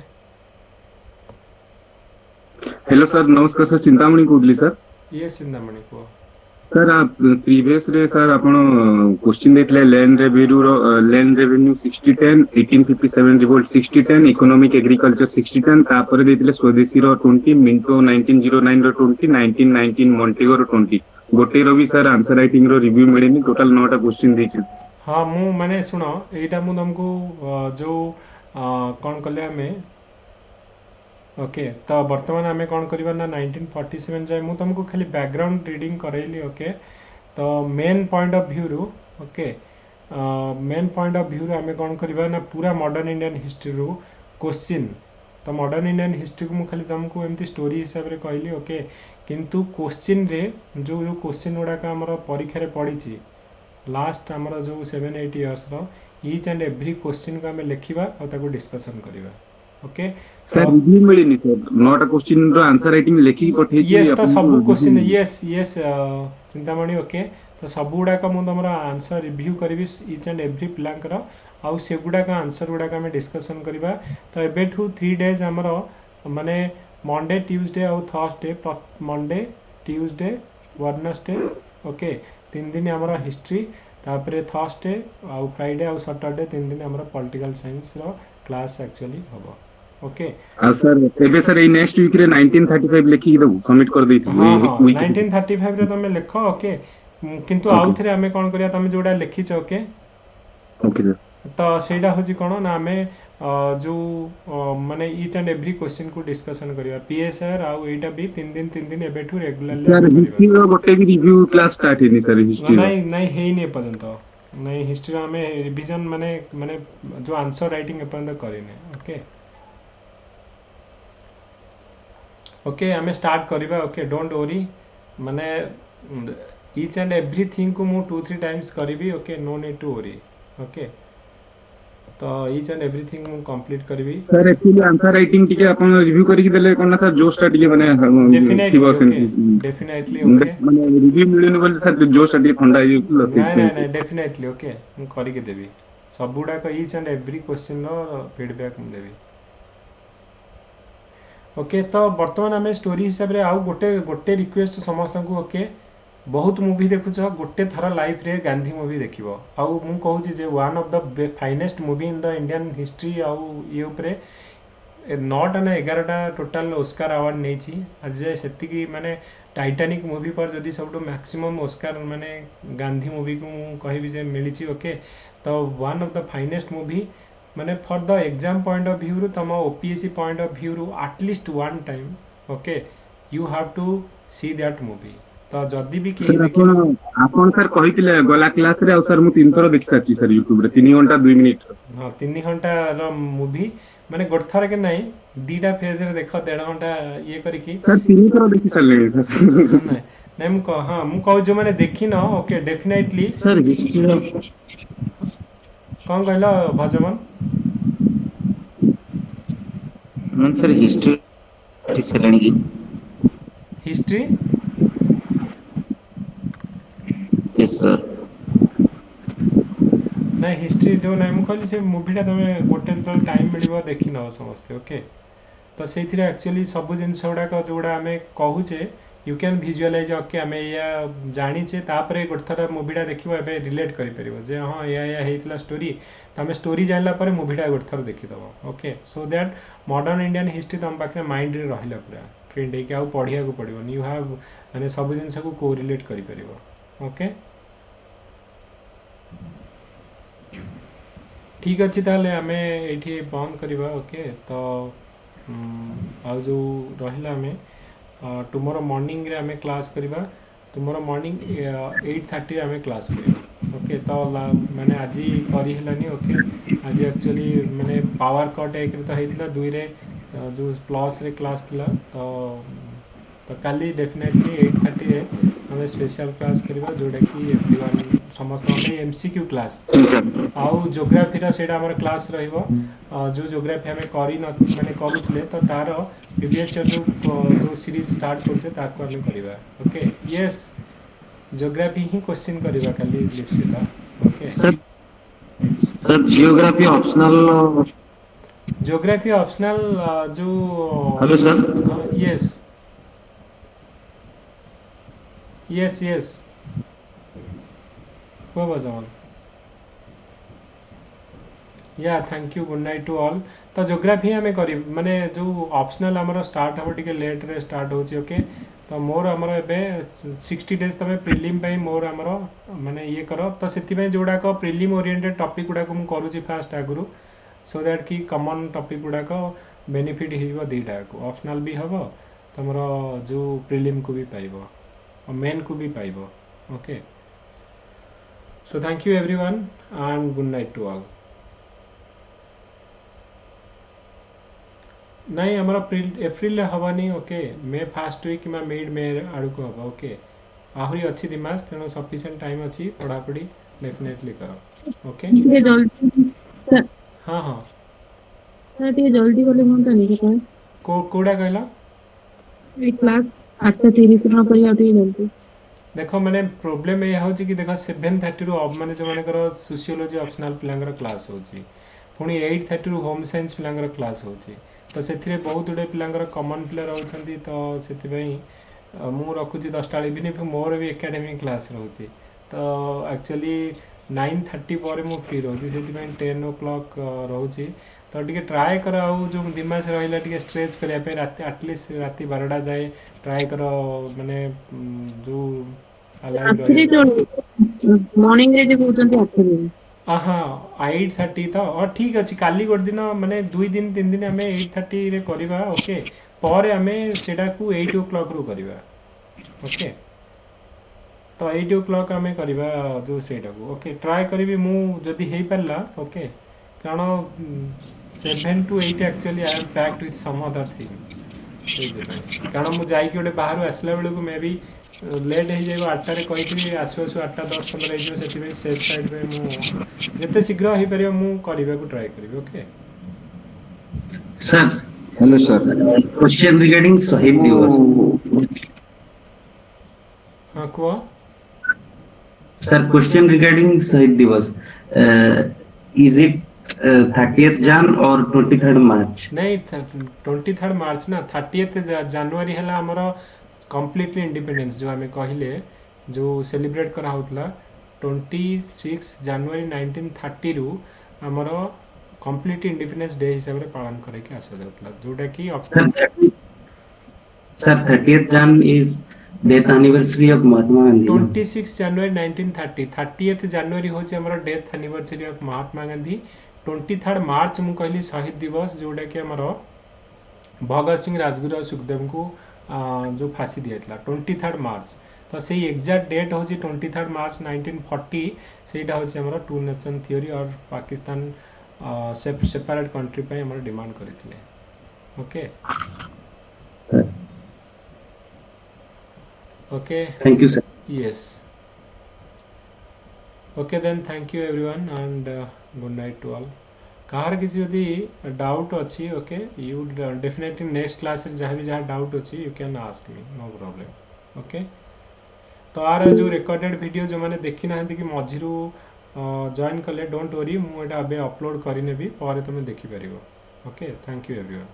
हेलो सर नमस्कार सर चिंतामणि कहली सर ये चिंतामणि को सर आप प्रीवियस रे सर आपण क्वेश्चन देतले land revenue 60-10 1857 revolt 60-10 economic agriculture 60-10 तापर देतले स्वदेशी रो 20 मिंटो 1909 रो 20 1919 मॉन्टेगो रो 20 गोटे रो भी सर आंसर राइटिंग रो रिव्यू मिलेनी टोटल 9टा क्वेश्चन देछि हाँ मु माने सुनो एटा मु तुमको जो कौन कले हमें ओके तो वर्तमान आमे कौन करिबा ना 1947 जाए मु तुमको खाली बैकग्राउंड रीडिंग करैली ओके तो मेन पॉइंट ऑफ व्यू रू okay main point of view रू आमे कौन करिबा ना पूरा मॉडर्न इंडियन हिस्ट्री रू क्वेश्चन तो मॉडर्न इंडियन हिस्ट्री को मु खाली तुमको एमती स्टोरी हिसाब रे कहली ओके किंतु क्वेश्चन रे जो जो क्वेश्चन गुडा का हमर परीक्षा रे पड़ी लास्ट हमर जो 7-8 इयर्स रो ईच एंड एवरी क्वेश्चन को हमें लिखिबा और ताको डिस्कशन करिबा ओके सर रिव्यू मिलेनी सर 9टा क्वेश्चन रो आंसर राइटिंग लिखि पठेछि यस तो सब question yes yes Chintamani okay तो सब गुडा का मु तमरा आंसर रिव्यू करबी ईच एंड एवरी प्लांक रो आउ से गुडा का आंसर गुडा का हमें डिस्कशन करिबा तो एबेठू 3 डेज हमरो माने मंडे ट्यूसडे और Thursday Monday Tuesday Wednesday okay 3 दिन हमरो हिस्ट्री तापरे थर्सडे आउ फ्राइडे आउ सैटरडे 3 दिन हमरो पॉलिटिकल साइंस रो क्लास एक्चुअली हबो ओके सर एबे सर ए नेक्स्ट वीक रे 1935 लिखि दबु सबमिट कर देथि हां 1935 रे तमे लिखो ओके किंतु आउ थरे हमें कोन करिया तमे जोडा लिखि छ ओके ओके सर तो सेटा होजी कोन ना हमें जो माने ईच एंड एवरी क्वेश्चन को डिस्कशन करिया पीएसआर आउ एटा भी 3 दिन एबेठू रेगुलरली सर हिस्ट्री रो गोटे भी रिव्यू क्लास स्टार्ट हेनी सर हिस्ट्री नहीं नहीं हेई ने पर्यंत नहीं हिस्ट्री हमें रिवीजन माने माने जो आंसर राइटिंग पर्यंत करिने ओके ओके हमें स्टार्ट करिबा ओके डोंट वरी माने ईच एंड एवरीथिंग को मु 2-3 टाइम्स करिबी okay no need to worry okay तो ईच एंड एवरीथिंग मु कंप्लीट करबी सर एक्चुअली आंसर राइटिंग टिके अपन रिव्यू करि के देले कोन सर जो स्टार्ट के माने डेफिनेटली ओके माने रिव्यू मिलने बोले सर जो स्टार्ट ठंडा ही नहीं डेफिनेटली ओके मु करि के देबी सबुडा का ईच एंड एवरी क्वेश्चन रो फीडबैक मु देबी ओके तो वर्तमान आम स्टोरी हिसाब रे आउ गोटे गोटे रिक्वेस्ट समस्त को ओके बहुत मूवी देखुछ गोटे थर लाइफ रे गांधी मूवी देखिबो आउ मु कहूँ जे one of the finest movie in the Indian history आउ ये ऊपर 9टा ना 11टा टोटल ऑस्कर अवार्ड नेछि आज सेतिकी माने टाइटैनिक मूवी पर जदी सबटो मैक्सिमम ऑस्कर माने गांधी मूवी को कहबी जे मिलिछि ओके तो one of the finest movie माने for the exam point of view तम OPSC point of view at least one time okay you have to see that movie तो जदी भी सर आपण सर कहितिले गला क्लास रे सर मु 3 थर देखि साची सर YouTube रे 3 घंटा 2 मिनिट हां 3 घंटा रो मूवी माने गोठथार के नहीं दीटा फेज रे देखो 1.5 घंटा ये करी की सर 3 थर देखि सरले सर नहीं मु हां मु कहू जो माने देखि न ओके डेफिनेटली सर हिस्ट्री रो कोन कहला भजमन मन सर हिस्ट्री सेलणी की हिस्ट्री यस सर ना हिस्ट्री जो ना मुझे कहली से मूवीटा तुम गोटे जो टाइम मिल देखी नब समस्ते ओके तो से एक्चुअली सब जिनस गुड़ाक जोड़ा आम कहूचे यू कैन भिजुआलाइज ओके आम या जानीचे तापर गोटे थर मूवीटा देखो ए रिलेट कर जे हाँ या होता स्टोरी तो आम स्टोरी जानला मूवीटा गोटे थर देखीदब okay so that modern Indian history तुम पाखे माइंड रे रहिला पूरा प्रिंट होगी आउ पढ़िया को पड़ो यू हैव माने सब जिनस को कोरिलेट कर ओके ठीक अच्छे ताले आम ये बंद करवा ओके तो आउ जो रहा आम टुमोरो मॉर्निंग रे आम क्लास करवा टुमोरो मॉर्निंग 8:30 आम क्लास करवा ओके तो माने आज करी हेलानी ओके आज एक्चुअली माने पावर कट एक तो होता दुई रे जो प्लस रे क्लास थिला तो काली डेफिनेटली 8:30 रे आम स्पेशल क्लास करवा जोटा कि एवरीवन समस्त एमसीक्यू क्लास आउ जोग्राफी सेटा हमर क्लास रहिबो जो जोग्राफी हमें करी न माने करूथले तो तार प्रीवियस ईयर जो सीरीज स्टार्ट करछे ताको हमें करबा ओके यस जोग्राफी ही क्वेश्चन करबा खाली Lipsita okay sir geography optional जो hello sir yes yes yes वो बजाओ या thank you good night to all तो जोग्राफी आम कर माने जो ऑप्शनल आमर स्टार्ट हम टे लेट रे स्टार्ट होची ओके तो मोर आमर एबे 60 डेज तमे प्रिलिम पई मोर आमर माने ये करो तो सेति पई जोडा को प्रिलिम ओरिएंटेड टॉपिक गुडा को हम करूची फास्ट आगुरु सो दैट कि कॉमन टॉपिक गुडा को बेनिफिट हिजबो दीटा को ऑप्शनल भी हबो तमरो जो प्रिलिम को भी पाइबो और मेन को भी पाइबो okay so thank you everyone and good night to all नहीं हमारा एप्रिल हवानी ओके मे फर्स्ट वीक कि मिड मे आड़ को हम ओके आहरी अच्छी दिमाग तेणु सफिशिएंट टाइम अच्छी पढ़ापढ़ी डेफिनेटली करो ओके ଟିକେ ଜଲ୍ଦି ସାର୍ हाँ हाँ ସାର୍ ଟିକେ ଜଲ୍ଦି ଗଲେ ହୁଅନ୍ତାନି କେତେବେଳେ कोड़ा कहला ଏଇ କ୍ଲାସ୍ 8:30 ନ କରି ଆଉ ଟିକେ ଜଲ୍ଦି देख मैंने प्रोब्लेम यह हो कि देख 7:30 रु मैंने जो मानकर सोशियोलॉजी ऑप्शनल पिलांगर क्लास होची पुणी 8:30 रु होम साइंस पिलांगर क्लास होची तो से बहुत गुड़े पिलांगर कॉमन पिला रहउछंती तो से मु रखुची 10टा इवन मोर भी एकेडमिक क्लास रोची तो एक्चुअली 9:30 पर मु फ्री रोची से 10 o'clock रोची तो टिके ट्राए कर आउ जो दिमाग से रहिला टिके स्ट्रेच करिया पे रात एटलीस्ट रात 12टा जाए ट्राए कर माने जो अलाइव ଆଖିରେ ଯୋଉ ମର୍ଣ୍ଣିଂ ରେ ଯୋଉ କହୁଛନ୍ତି ଆଖିରେ हाँ 8:30 तो ठीक अच्छे काली गोटे दिन माने 2 दिन 3 दिन आम 8:30 रे करवा ओके पर आम सेटा को 8 o'clock रु करवा ओके तो 8 o'clock आम करवा जो सेटा को ओके ट्राए करी मु जदि हे पारला ओके कारण 7 to 8 actually I am packed with some other thing कारण मुझे जाइए गोटे बाहर आसला बेलू मे भी लेट हो जाए 8टारे कही आसु आसु 8:10-15 हो सेफ साइड पे मुझे शीघ्र हो पार मुझे ट्राए करी okay sir hello sir question regarding शहीद दिवस हाँ कह सर क्वेश्चन रिगार्डिंग शहीद दिवस इज इट 30th Jan और 23rd March नहीं 23rd March ना 30th January है आमर कम्प्लीटली इंडिपेंडेंस जो आम कहले जो सेलिब्रेट करा होतला 26 January 1930 रु आमर कम्प्लीट इंडिपेंडेंस डे हिसाब से पालन करके आसा जाउतला जोटा कि sir 30th Jan is death anniversary of Mahatma Gandhi 26 January 1930 30th January होची हमर death anniversary of Mahatma Gandhi 23rd March मु कहली शहीद दिवस जोटा कि हमर भगत सिंह राजगुरु और सुखदेव को जो फांसी दिया 23rd March तो से एग्जैक्ट डेट होची 23rd March 1940 सेटा होची हमर टू नेशन थ्योरी और पाकिस्तान सेपरेट कंट्री पे हमर डिमांड करथिले okay okay thank you sir yes okay then thank you everyone and good night to all कहार किसी यदि डाउट अच्छी okay you definitely next class रे जहाँ भी जहाँ डाउट अच्छी you can ask me know problem okay तो आर जो रिकॉर्डेड वीडियो जो मैंने देखी ना कि मझिरू जॉइन कले डोंट वरी मु एटा अबे अपलोड करिने भी पर तुम देखि परिबो ओके थैंक यू एवरीवन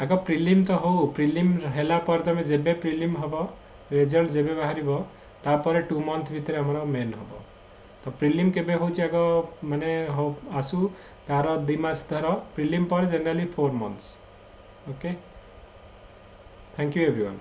आग प्रिलिम तो हो प्रिलिम हैला पर तमे जेबे प्रिलिम हबो रिजल्ट जेबे बाहरिबो तापर 2 मंथ भितर हमर मेन हबो तो प्रिलिम केबे होची आग माने हो आसु तार 2 मास धर प्रिलिम पर generally 4 months okay thank you everyone